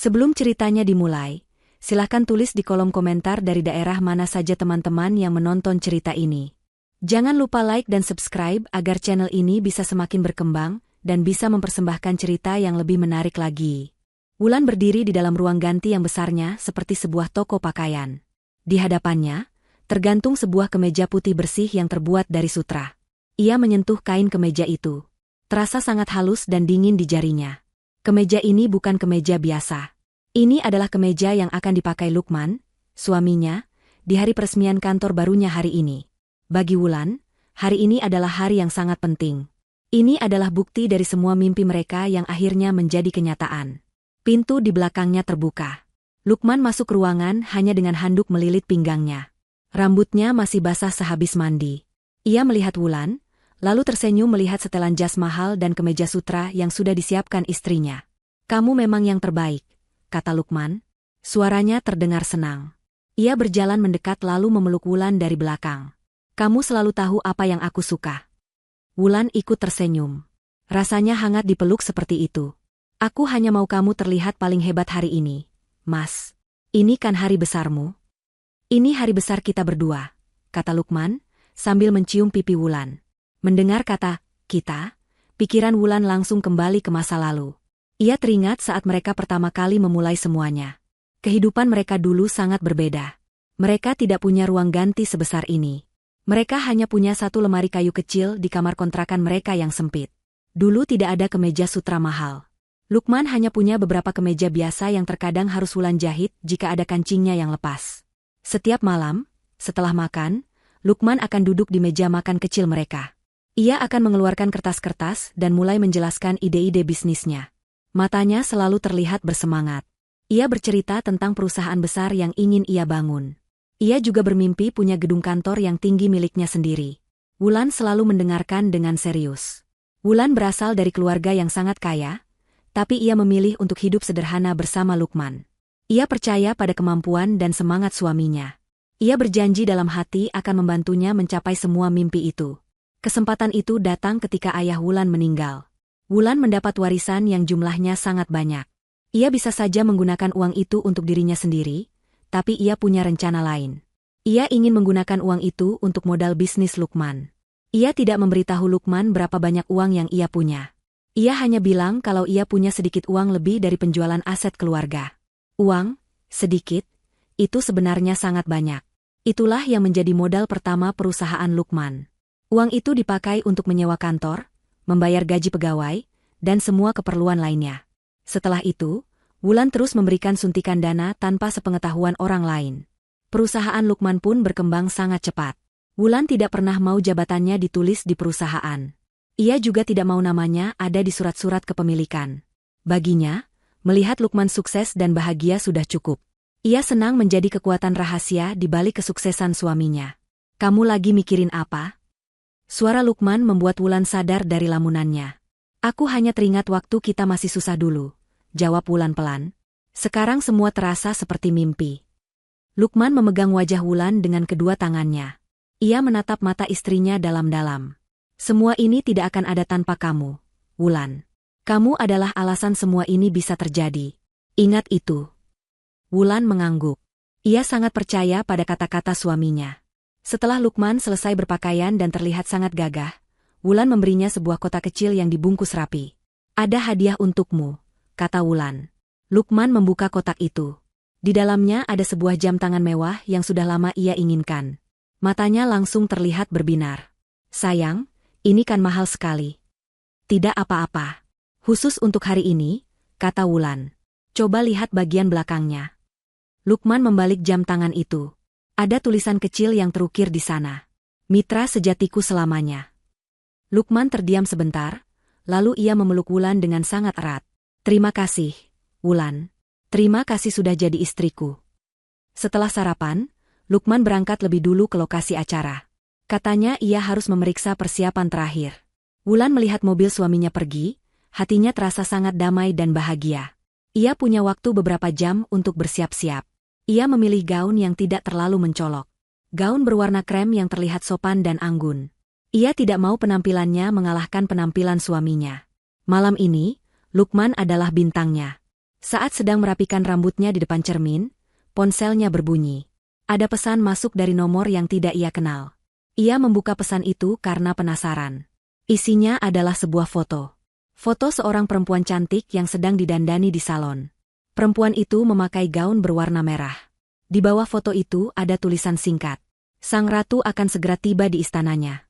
Sebelum ceritanya dimulai, silahkan tulis di kolom komentar dari daerah mana saja teman-teman yang menonton cerita ini. Jangan lupa like dan subscribe agar channel ini bisa semakin berkembang dan bisa mempersembahkan cerita yang lebih menarik lagi. Wulan berdiri di dalam ruang ganti yang besarnya seperti sebuah toko pakaian. Di hadapannya, tergantung sebuah kemeja putih bersih yang terbuat dari sutra. Ia menyentuh kain kemeja itu. Terasa sangat halus dan dingin di jarinya. Kemeja ini bukan kemeja biasa. Ini adalah kemeja yang akan dipakai Lukman, suaminya, di hari peresmian kantor barunya hari ini. Bagi Wulan, hari ini adalah hari yang sangat penting. Ini adalah bukti dari semua mimpi mereka yang akhirnya menjadi kenyataan. Pintu di belakangnya terbuka. Lukman masuk ruangan hanya dengan handuk melilit pinggangnya. Rambutnya masih basah sehabis mandi. Ia melihat Wulan, lalu tersenyum melihat setelan jas mahal dan kemeja sutra yang sudah disiapkan istrinya. "Kamu memang yang terbaik," kata Lukman. Suaranya terdengar senang. Ia berjalan mendekat lalu memeluk Wulan dari belakang. "Kamu selalu tahu apa yang aku suka." Wulan ikut tersenyum. Rasanya hangat dipeluk seperti itu. "Aku hanya mau kamu terlihat paling hebat hari ini, Mas. Ini kan hari besarmu." "Ini hari besar kita berdua," kata Lukman, sambil mencium pipi Wulan. Mendengar kata, "kita," pikiran Wulan langsung kembali ke masa lalu. Ia teringat saat mereka pertama kali memulai semuanya. Kehidupan mereka dulu sangat berbeda. Mereka tidak punya ruang ganti sebesar ini. Mereka hanya punya satu lemari kayu kecil di kamar kontrakan mereka yang sempit. Dulu tidak ada kemeja sutra mahal. Lukman hanya punya beberapa kemeja biasa yang terkadang harus Wulan jahit jika ada kancingnya yang lepas. Setiap malam, setelah makan, Lukman akan duduk di meja makan kecil mereka. Ia akan mengeluarkan kertas-kertas dan mulai menjelaskan ide-ide bisnisnya. Matanya selalu terlihat bersemangat. Ia bercerita tentang perusahaan besar yang ingin ia bangun. Ia juga bermimpi punya gedung kantor yang tinggi miliknya sendiri. Wulan selalu mendengarkan dengan serius. Wulan berasal dari keluarga yang sangat kaya, tapi ia memilih untuk hidup sederhana bersama Lukman. Ia percaya pada kemampuan dan semangat suaminya. Ia berjanji dalam hati akan membantunya mencapai semua mimpi itu. Kesempatan itu datang ketika ayah Wulan meninggal. Wulan mendapat warisan yang jumlahnya sangat banyak. Ia bisa saja menggunakan uang itu untuk dirinya sendiri, tapi ia punya rencana lain. Ia ingin menggunakan uang itu untuk modal bisnis Lukman. Ia tidak memberitahu Lukman berapa banyak uang yang ia punya. Ia hanya bilang kalau ia punya sedikit uang lebih dari penjualan aset keluarga. Uang, sedikit, itu sebenarnya sangat banyak. Itulah yang menjadi modal pertama perusahaan Lukman. Uang itu dipakai untuk menyewa kantor, membayar gaji pegawai, dan semua keperluan lainnya. Setelah itu, Wulan terus memberikan suntikan dana tanpa sepengetahuan orang lain. Perusahaan Lukman pun berkembang sangat cepat. Wulan tidak pernah mau jabatannya ditulis di perusahaan. Ia juga tidak mau namanya ada di surat-surat kepemilikan. Baginya, melihat Lukman sukses dan bahagia sudah cukup. Ia senang menjadi kekuatan rahasia di balik kesuksesan suaminya. "Kamu lagi mikirin apa?" Suara Lukman membuat Wulan sadar dari lamunannya. "Aku hanya teringat waktu kita masih susah dulu," jawab Wulan pelan. "Sekarang semua terasa seperti mimpi." Lukman memegang wajah Wulan dengan kedua tangannya. Ia menatap mata istrinya dalam-dalam. "Semua ini tidak akan ada tanpa kamu, Wulan. Kamu adalah alasan semua ini bisa terjadi. Ingat itu." Wulan mengangguk. Ia sangat percaya pada kata-kata suaminya. Setelah Lukman selesai berpakaian dan terlihat sangat gagah, Wulan memberinya sebuah kotak kecil yang dibungkus rapi. "Ada hadiah untukmu," kata Wulan. Lukman membuka kotak itu. Di dalamnya ada sebuah jam tangan mewah yang sudah lama ia inginkan. Matanya langsung terlihat berbinar. "Sayang, ini kan mahal sekali." "Tidak apa-apa. Khusus untuk hari ini," kata Wulan. "Coba lihat bagian belakangnya." Lukman membalik jam tangan itu. Ada tulisan kecil yang terukir di sana. "Mitra sejatiku selamanya." Lukman terdiam sebentar, lalu ia memeluk Wulan dengan sangat erat. "Terima kasih, Wulan. Terima kasih sudah jadi istriku." Setelah sarapan, Lukman berangkat lebih dulu ke lokasi acara. Katanya ia harus memeriksa persiapan terakhir. Wulan melihat mobil suaminya pergi, hatinya terasa sangat damai dan bahagia. Ia punya waktu beberapa jam untuk bersiap-siap. Ia memilih gaun yang tidak terlalu mencolok. Gaun berwarna krem yang terlihat sopan dan anggun. Ia tidak mau penampilannya mengalahkan penampilan suaminya. Malam ini, Lukman adalah bintangnya. Saat sedang merapikan rambutnya di depan cermin, ponselnya berbunyi. Ada pesan masuk dari nomor yang tidak ia kenal. Ia membuka pesan itu karena penasaran. Isinya adalah sebuah foto. Foto seorang perempuan cantik yang sedang didandani di salon. Perempuan itu memakai gaun berwarna merah. Di bawah foto itu ada tulisan singkat. Sang ratu akan segera tiba di istananya.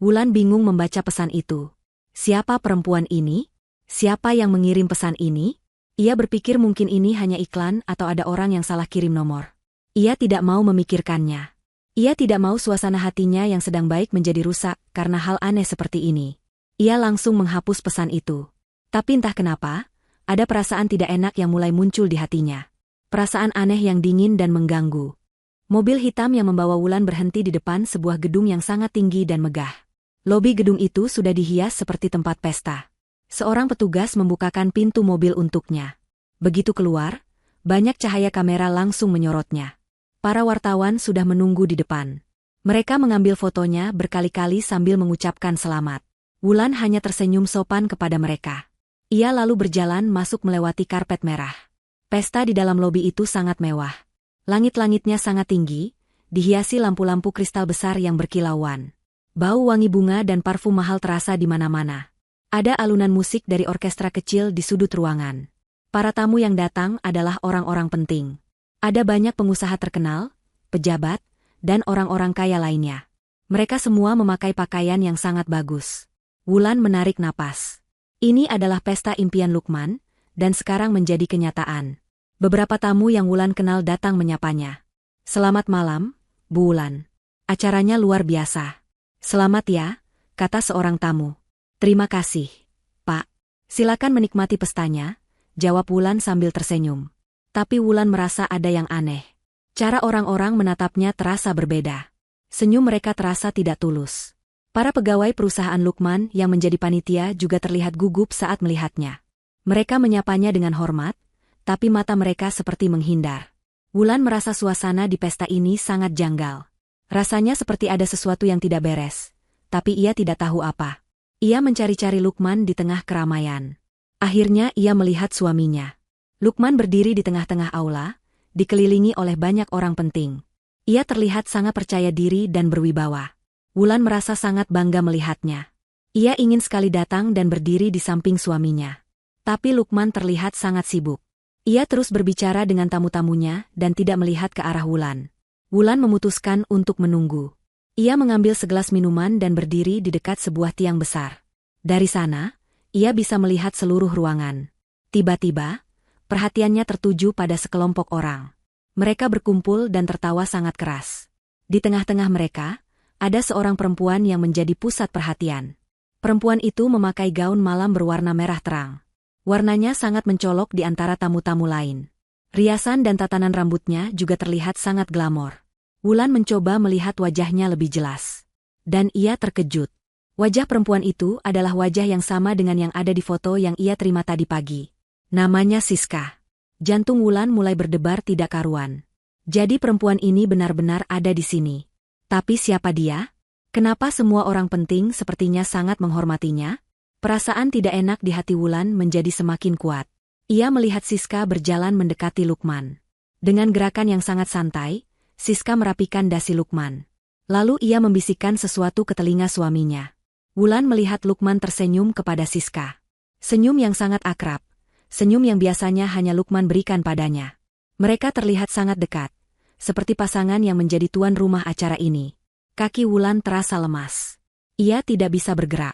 Wulan bingung membaca pesan itu. Siapa perempuan ini? Siapa yang mengirim pesan ini? Ia berpikir mungkin ini hanya iklan atau ada orang yang salah kirim nomor. Ia tidak mau memikirkannya. Ia tidak mau suasana hatinya yang sedang baik menjadi rusak karena hal aneh seperti ini. Ia langsung menghapus pesan itu. Tapi entah kenapa, ada perasaan tidak enak yang mulai muncul di hatinya. Perasaan aneh yang dingin dan mengganggu. Mobil hitam yang membawa Wulan berhenti di depan sebuah gedung yang sangat tinggi dan megah. Lobi gedung itu sudah dihias seperti tempat pesta. Seorang petugas membukakan pintu mobil untuknya. Begitu keluar, banyak cahaya kamera langsung menyorotnya. Para wartawan sudah menunggu di depan. Mereka mengambil fotonya berkali-kali sambil mengucapkan selamat. Wulan hanya tersenyum sopan kepada mereka. Ia lalu berjalan masuk melewati karpet merah. Pesta di dalam lobi itu sangat mewah. Langit-langitnya sangat tinggi, dihiasi lampu-lampu kristal besar yang berkilauan. Bau wangi bunga dan parfum mahal terasa di mana-mana. Ada alunan musik dari orkestra kecil di sudut ruangan. Para tamu yang datang adalah orang-orang penting. Ada banyak pengusaha terkenal, pejabat, dan orang-orang kaya lainnya. Mereka semua memakai pakaian yang sangat bagus. Wulan menarik napas. Ini adalah pesta impian Lukman, dan sekarang menjadi kenyataan. Beberapa tamu yang Wulan kenal datang menyapanya. Selamat malam, Bu Wulan. Acaranya luar biasa. Selamat ya, kata seorang tamu. Terima kasih, Pak. Silakan menikmati pestanya, jawab Wulan sambil tersenyum. Tapi Wulan merasa ada yang aneh. Cara orang-orang menatapnya terasa berbeda. Senyum mereka terasa tidak tulus. Para pegawai perusahaan Lukman yang menjadi panitia juga terlihat gugup saat melihatnya. Mereka menyapanya dengan hormat, tapi mata mereka seperti menghindar. Wulan merasa suasana di pesta ini sangat janggal. Rasanya seperti ada sesuatu yang tidak beres, tapi ia tidak tahu apa. Ia mencari-cari Lukman di tengah keramaian. Akhirnya ia melihat suaminya. Lukman berdiri di tengah-tengah aula, dikelilingi oleh banyak orang penting. Ia terlihat sangat percaya diri dan berwibawa. Wulan merasa sangat bangga melihatnya. Ia ingin sekali datang dan berdiri di samping suaminya. Tapi Lukman terlihat sangat sibuk. Ia terus berbicara dengan tamu-tamunya dan tidak melihat ke arah Wulan. Wulan memutuskan untuk menunggu. Ia mengambil segelas minuman dan berdiri di dekat sebuah tiang besar. Dari sana, ia bisa melihat seluruh ruangan. Tiba-tiba, perhatiannya tertuju pada sekelompok orang. Mereka berkumpul dan tertawa sangat keras. Di tengah-tengah mereka, ada seorang perempuan yang menjadi pusat perhatian. Perempuan itu memakai gaun malam berwarna merah terang. Warnanya sangat mencolok di antara tamu-tamu lain. Riasan dan tatanan rambutnya juga terlihat sangat glamor. Wulan mencoba melihat wajahnya lebih jelas. Dan ia terkejut. Wajah perempuan itu adalah wajah yang sama dengan yang ada di foto yang ia terima tadi pagi. Namanya Siska. Jantung Wulan mulai berdebar tidak karuan. Jadi perempuan ini benar-benar ada di sini. Tapi siapa dia? Kenapa semua orang penting sepertinya sangat menghormatinya? Perasaan tidak enak di hati Wulan menjadi semakin kuat. Ia melihat Siska berjalan mendekati Lukman. Dengan gerakan yang sangat santai, Siska merapikan dasi Lukman. Lalu ia membisikkan sesuatu ke telinga suaminya. Wulan melihat Lukman tersenyum kepada Siska. Senyum yang sangat akrab. Senyum yang biasanya hanya Lukman berikan padanya. Mereka terlihat sangat dekat. Seperti pasangan yang menjadi tuan rumah acara ini. Kaki Wulan terasa lemas. Ia tidak bisa bergerak.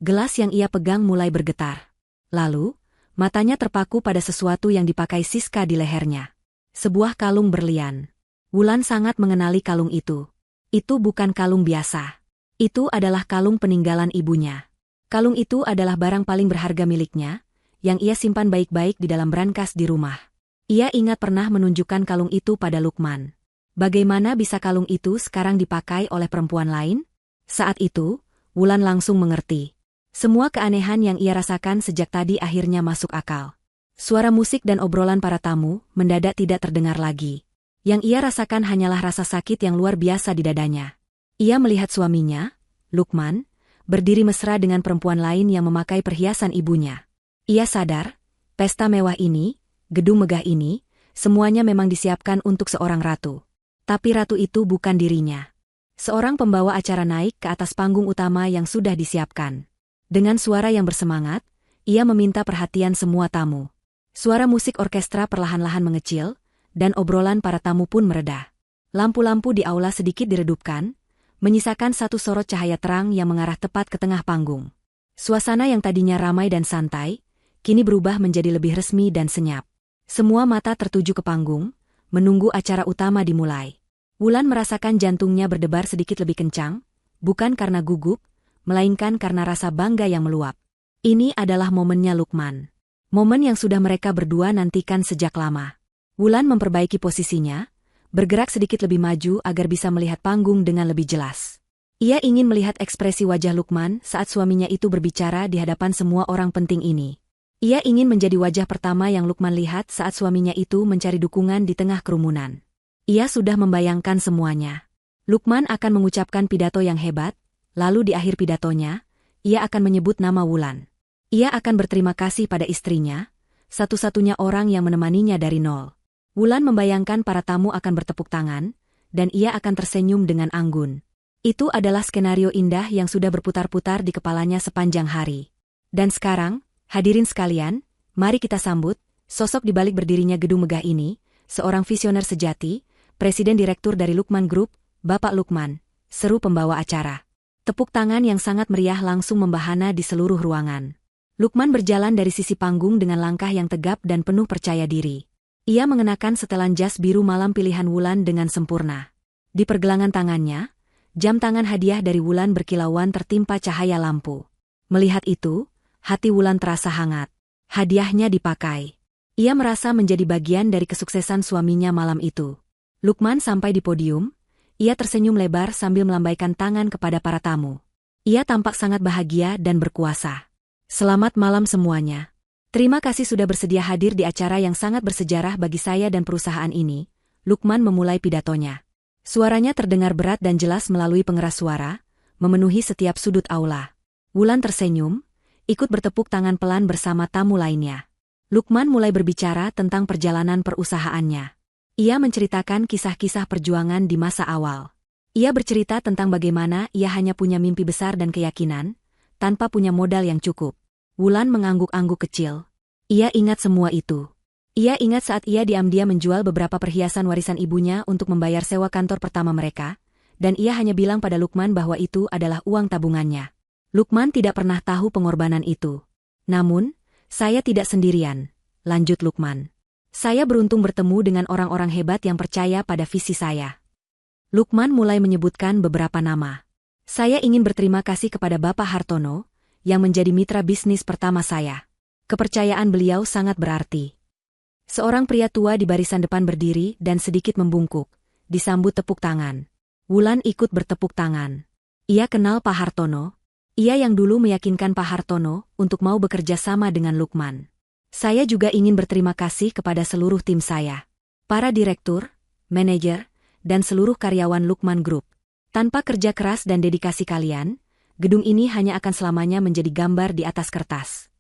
Gelas yang ia pegang mulai bergetar. Lalu, matanya terpaku pada sesuatu yang dipakai Siska di lehernya. Sebuah kalung berlian. Wulan sangat mengenali kalung itu. Itu bukan kalung biasa. Itu adalah kalung peninggalan ibunya. Kalung itu adalah barang paling berharga miliknya, yang ia simpan baik-baik di dalam brankas di rumah. Ia ingat pernah menunjukkan kalung itu pada Lukman. Bagaimana bisa kalung itu sekarang dipakai oleh perempuan lain? Saat itu, Wulan langsung mengerti. Semua keanehan yang ia rasakan sejak tadi akhirnya masuk akal. Suara musik dan obrolan para tamu mendadak tidak terdengar lagi. Yang ia rasakan hanyalah rasa sakit yang luar biasa di dadanya. Ia melihat suaminya, Lukman, berdiri mesra dengan perempuan lain yang memakai perhiasan ibunya. Ia sadar, pesta mewah ini Gedung megah ini, semuanya memang disiapkan untuk seorang ratu. Tapi ratu itu bukan dirinya. Seorang pembawa acara naik ke atas panggung utama yang sudah disiapkan. Dengan suara yang bersemangat, ia meminta perhatian semua tamu. Suara musik orkestra perlahan-lahan mengecil, dan obrolan para tamu pun mereda. Lampu-lampu di aula sedikit diredupkan, menyisakan satu sorot cahaya terang yang mengarah tepat ke tengah panggung. Suasana yang tadinya ramai dan santai, kini berubah menjadi lebih resmi dan senyap. Semua mata tertuju ke panggung, menunggu acara utama dimulai. Wulan merasakan jantungnya berdebar sedikit lebih kencang, bukan karena gugup, melainkan karena rasa bangga yang meluap. Ini adalah momennya Lukman. Momen yang sudah mereka berdua nantikan sejak lama. Wulan memperbaiki posisinya, bergerak sedikit lebih maju agar bisa melihat panggung dengan lebih jelas. Ia ingin melihat ekspresi wajah Lukman saat suaminya itu berbicara di hadapan semua orang penting ini. Ia ingin menjadi wajah pertama yang Lukman lihat saat suaminya itu mencari dukungan di tengah kerumunan. Ia sudah membayangkan semuanya. Lukman akan mengucapkan pidato yang hebat, lalu di akhir pidatonya, ia akan menyebut nama Wulan. Ia akan berterima kasih pada istrinya, satu-satunya orang yang menemaninya dari nol. Wulan membayangkan para tamu akan bertepuk tangan, dan ia akan tersenyum dengan anggun. Itu adalah skenario indah yang sudah berputar-putar di kepalanya sepanjang hari. Dan sekarang, hadirin sekalian, mari kita sambut sosok di balik berdirinya gedung megah ini, seorang visioner sejati, Presiden Direktur dari Lukman Group, Bapak Lukman, seru pembawa acara. Tepuk tangan yang sangat meriah langsung membahana di seluruh ruangan. Lukman berjalan dari sisi panggung dengan langkah yang tegap dan penuh percaya diri. Ia mengenakan setelan jas biru malam pilihan Wulan dengan sempurna. Di pergelangan tangannya, jam tangan hadiah dari Wulan berkilauan tertimpa cahaya lampu. Melihat itu, hati Wulan terasa hangat. Hadiahnya dipakai. Ia merasa menjadi bagian dari kesuksesan suaminya malam itu. Lukman sampai di podium, ia tersenyum lebar sambil melambaikan tangan kepada para tamu. Ia tampak sangat bahagia dan berkuasa. Selamat malam semuanya. Terima kasih sudah bersedia hadir di acara yang sangat bersejarah bagi saya dan perusahaan ini. Lukman memulai pidatonya. Suaranya terdengar berat dan jelas melalui pengeras suara, memenuhi setiap sudut aula. Wulan tersenyum, ikut bertepuk tangan pelan bersama tamu lainnya. Lukman mulai berbicara tentang perjalanan perusahaannya. Ia menceritakan kisah-kisah perjuangan di masa awal. Ia bercerita tentang bagaimana ia hanya punya mimpi besar dan keyakinan, tanpa punya modal yang cukup. Wulan mengangguk-angguk kecil. Ia ingat semua itu. Ia ingat saat ia diam-diam menjual beberapa perhiasan warisan ibunya untuk membayar sewa kantor pertama mereka, dan ia hanya bilang pada Lukman bahwa itu adalah uang tabungannya. Lukman tidak pernah tahu pengorbanan itu. Namun, saya tidak sendirian, lanjut Lukman. Saya beruntung bertemu dengan orang-orang hebat yang percaya pada visi saya. Lukman mulai menyebutkan beberapa nama. Saya ingin berterima kasih kepada Bapak Hartono, yang menjadi mitra bisnis pertama saya. Kepercayaan beliau sangat berarti. Seorang pria tua di barisan depan berdiri dan sedikit membungkuk, disambut tepuk tangan. Wulan ikut bertepuk tangan. Ia kenal Pak Hartono. Ia yang dulu meyakinkan Pak Hartono untuk mau bekerja sama dengan Lukman. Saya juga ingin berterima kasih kepada seluruh tim saya. Para direktur, manajer, dan seluruh karyawan Lukman Group. Tanpa kerja keras dan dedikasi kalian, gedung ini hanya akan selamanya menjadi gambar di atas kertas.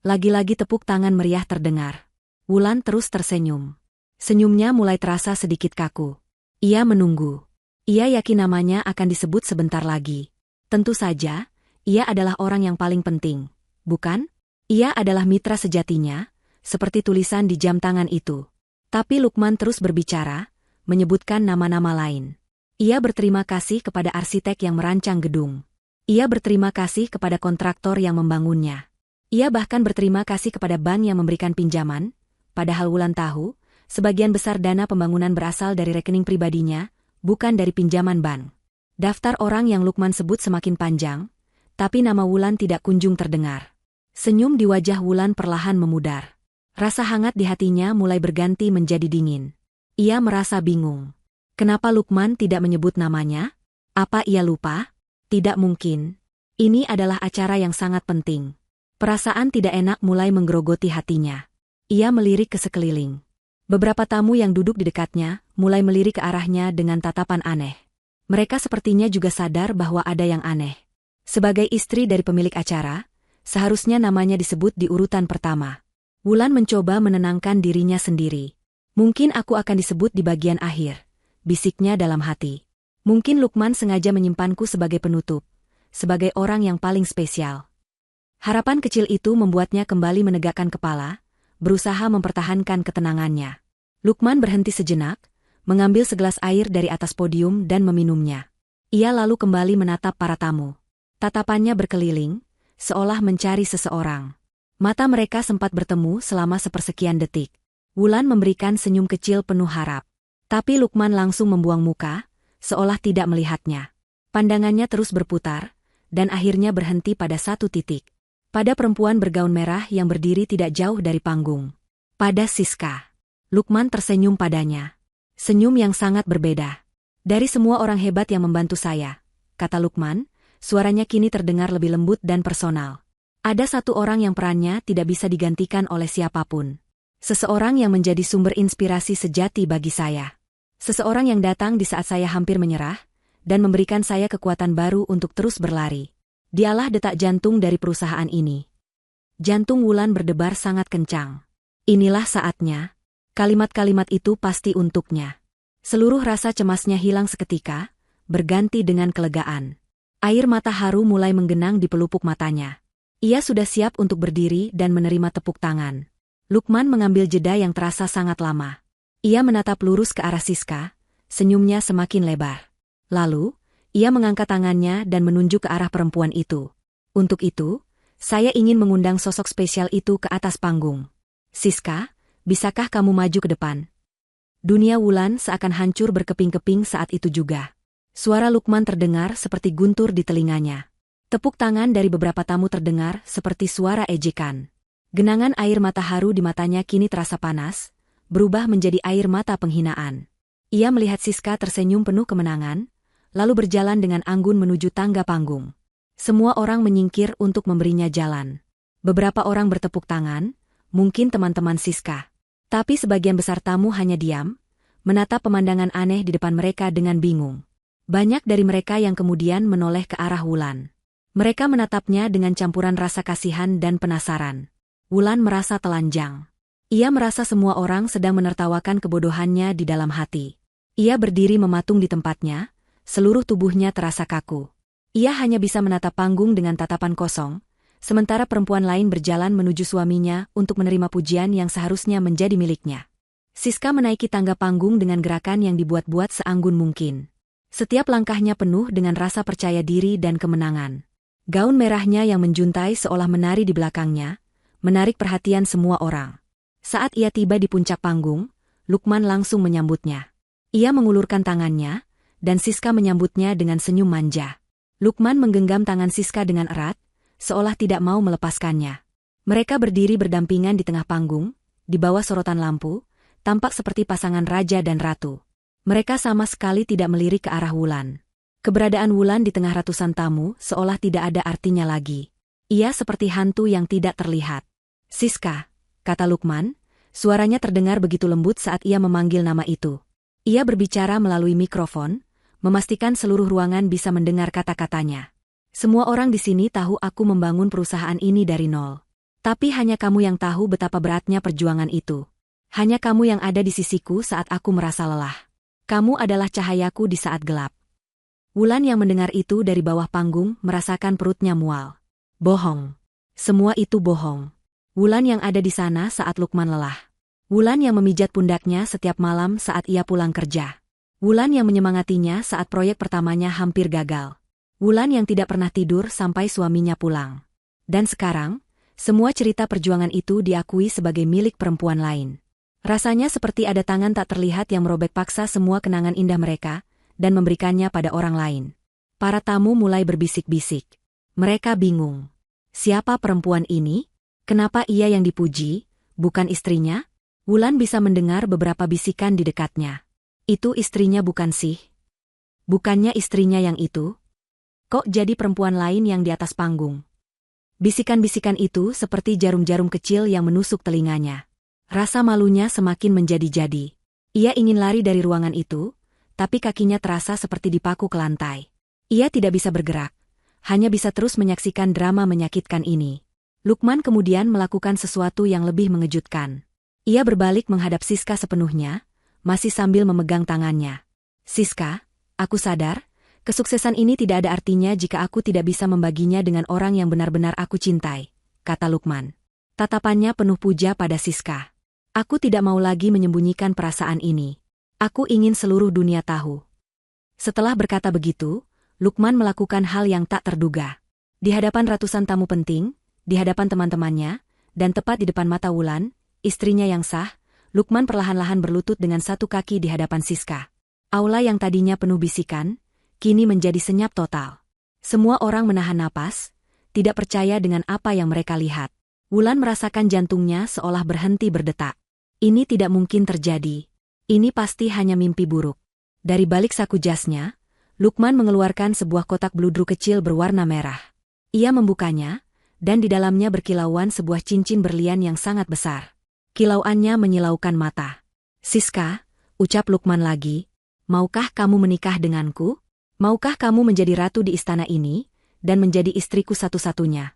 Lagi-lagi tepuk tangan meriah terdengar. Wulan terus tersenyum. Senyumnya mulai terasa sedikit kaku. Ia menunggu. Ia yakin namanya akan disebut sebentar lagi. Tentu saja, ia adalah orang yang paling penting, bukan? Ia adalah mitra sejatinya, seperti tulisan di jam tangan itu. Tapi Lukman terus berbicara, menyebutkan nama-nama lain. Ia berterima kasih kepada arsitek yang merancang gedung. Ia berterima kasih kepada kontraktor yang membangunnya. Ia bahkan berterima kasih kepada bank yang memberikan pinjaman, padahal Wulan tahu, sebagian besar dana pembangunan berasal dari rekening pribadinya, bukan dari pinjaman bank. Daftar orang yang Lukman sebut semakin panjang, tapi nama Wulan tidak kunjung terdengar. Senyum di wajah Wulan perlahan memudar. Rasa hangat di hatinya mulai berganti menjadi dingin. Ia merasa bingung. Kenapa Lukman tidak menyebut namanya? Apa ia lupa? Tidak mungkin. Ini adalah acara yang sangat penting. Perasaan tidak enak mulai menggerogoti hatinya. Ia melirik ke sekeliling. Beberapa tamu yang duduk di dekatnya mulai melirik ke arahnya dengan tatapan aneh. Mereka sepertinya juga sadar bahwa ada yang aneh. Sebagai istri dari pemilik acara, seharusnya namanya disebut di urutan pertama. Wulan mencoba menenangkan dirinya sendiri. Mungkin aku akan disebut di bagian akhir, bisiknya dalam hati. Mungkin Lukman sengaja menyimpanku sebagai penutup, sebagai orang yang paling spesial. Harapan kecil itu membuatnya kembali menegakkan kepala, berusaha mempertahankan ketenangannya. Lukman berhenti sejenak, mengambil segelas air dari atas podium dan meminumnya. Ia lalu kembali menatap para tamu. Tatapannya berkeliling, seolah mencari seseorang. Mata mereka sempat bertemu selama sepersekian detik. Wulan memberikan senyum kecil penuh harap. Tapi Lukman langsung membuang muka, seolah tidak melihatnya. Pandangannya terus berputar, dan akhirnya berhenti pada satu titik. Pada perempuan bergaun merah yang berdiri tidak jauh dari panggung. Pada Siska. Lukman tersenyum padanya. Senyum yang sangat berbeda. Dari semua orang hebat yang membantu saya, kata Lukman, suaranya kini terdengar lebih lembut dan personal. Ada satu orang yang perannya tidak bisa digantikan oleh siapapun. Seseorang yang menjadi sumber inspirasi sejati bagi saya. Seseorang yang datang di saat saya hampir menyerah, dan memberikan saya kekuatan baru untuk terus berlari. Dialah detak jantung dari perusahaan ini. Jantung Wulan berdebar sangat kencang. Inilah saatnya. Kalimat-kalimat itu pasti untuknya. Seluruh rasa cemasnya hilang seketika, berganti dengan kelegaan. Air mata haru mulai menggenang di pelupuk matanya. Ia sudah siap untuk berdiri dan menerima tepuk tangan. Lukman mengambil jeda yang terasa sangat lama. Ia menatap lurus ke arah Siska, senyumnya semakin lebar. Lalu, ia mengangkat tangannya dan menunjuk ke arah perempuan itu. Untuk itu, saya ingin mengundang sosok spesial itu ke atas panggung. Siska, bisakah kamu maju ke depan? Dunia Wulan seakan hancur berkeping-keping saat itu juga. Suara Lukman terdengar seperti guntur di telinganya. Tepuk tangan dari beberapa tamu terdengar seperti suara ejekan. Genangan air mata haru di matanya kini terasa panas, berubah menjadi air mata penghinaan. Ia melihat Siska tersenyum penuh kemenangan, lalu berjalan dengan anggun menuju tangga panggung. Semua orang menyingkir untuk memberinya jalan. Beberapa orang bertepuk tangan, mungkin teman-teman Siska. Tapi sebagian besar tamu hanya diam, menatap pemandangan aneh di depan mereka dengan bingung. Banyak dari mereka yang kemudian menoleh ke arah Wulan. Mereka menatapnya dengan campuran rasa kasihan dan penasaran. Wulan merasa telanjang. Ia merasa semua orang sedang menertawakan kebodohannya di dalam hati. Ia berdiri mematung di tempatnya, seluruh tubuhnya terasa kaku. Ia hanya bisa menatap panggung dengan tatapan kosong, sementara perempuan lain berjalan menuju suaminya untuk menerima pujian yang seharusnya menjadi miliknya. Siska menaiki tangga panggung dengan gerakan yang dibuat-buat seanggun mungkin. Setiap langkahnya penuh dengan rasa percaya diri dan kemenangan. Gaun merahnya yang menjuntai seolah menari di belakangnya, menarik perhatian semua orang. Saat ia tiba di puncak panggung, Lukman langsung menyambutnya. Ia mengulurkan tangannya, dan Siska menyambutnya dengan senyum manja. Lukman menggenggam tangan Siska dengan erat, seolah tidak mau melepaskannya. Mereka berdiri berdampingan di tengah panggung, di bawah sorotan lampu, tampak seperti pasangan raja dan ratu. Mereka sama sekali tidak melirik ke arah Wulan. Keberadaan Wulan di tengah ratusan tamu seolah tidak ada artinya lagi. Ia seperti hantu yang tidak terlihat. Siska, kata Lukman, suaranya terdengar begitu lembut saat ia memanggil nama itu. Ia berbicara melalui mikrofon, memastikan seluruh ruangan bisa mendengar kata-katanya. Semua orang di sini tahu aku membangun perusahaan ini dari nol. Tapi hanya kamu yang tahu betapa beratnya perjuangan itu. Hanya kamu yang ada di sisiku saat aku merasa lelah. Kamu adalah cahayaku di saat gelap. Wulan yang mendengar itu dari bawah panggung merasakan perutnya mual. Bohong. Semua itu bohong. Wulan yang ada di sana saat Lukman lelah. Wulan yang memijat pundaknya setiap malam saat ia pulang kerja. Wulan yang menyemangatinya saat proyek pertamanya hampir gagal. Wulan yang tidak pernah tidur sampai suaminya pulang. Dan sekarang, semua cerita perjuangan itu diakui sebagai milik perempuan lain. Rasanya seperti ada tangan tak terlihat yang merobek paksa semua kenangan indah mereka, dan memberikannya pada orang lain. Para tamu mulai berbisik-bisik. Mereka bingung. Siapa perempuan ini? Kenapa ia yang dipuji, bukan istrinya? Wulan bisa mendengar beberapa bisikan di dekatnya. Itu istrinya bukan sih? Bukannya istrinya yang itu? Kok jadi perempuan lain yang di atas panggung? Bisikan-bisikan itu seperti jarum-jarum kecil yang menusuk telinganya. Rasa malunya semakin menjadi-jadi. Ia ingin lari dari ruangan itu, tapi kakinya terasa seperti dipaku ke lantai. Ia tidak bisa bergerak, hanya bisa terus menyaksikan drama menyakitkan ini. Lukman kemudian melakukan sesuatu yang lebih mengejutkan. Ia berbalik menghadap Siska sepenuhnya, masih sambil memegang tangannya. Siska, aku sadar, kesuksesan ini tidak ada artinya jika aku tidak bisa membaginya dengan orang yang benar-benar aku cintai, kata Lukman. Tatapannya penuh puja pada Siska. Aku tidak mau lagi menyembunyikan perasaan ini. Aku ingin seluruh dunia tahu. Setelah berkata begitu, Lukman melakukan hal yang tak terduga. Di hadapan ratusan tamu penting, di hadapan teman-temannya, dan tepat di depan mata Wulan, istrinya yang sah, Lukman perlahan-lahan berlutut dengan satu kaki di hadapan Siska. Aula yang tadinya penuh bisikan, kini menjadi senyap total. Semua orang menahan napas, tidak percaya dengan apa yang mereka lihat. Wulan merasakan jantungnya seolah berhenti berdetak. Ini tidak mungkin terjadi. Ini pasti hanya mimpi buruk. Dari balik saku jasnya, Lukman mengeluarkan sebuah kotak bludru kecil berwarna merah. Ia membukanya, dan di dalamnya berkilauan sebuah cincin berlian yang sangat besar. Kilauannya menyilaukan mata. Siska, ucap Lukman lagi, maukah kamu menikah denganku? Maukah kamu menjadi ratu di istana ini, dan menjadi istriku satu-satunya?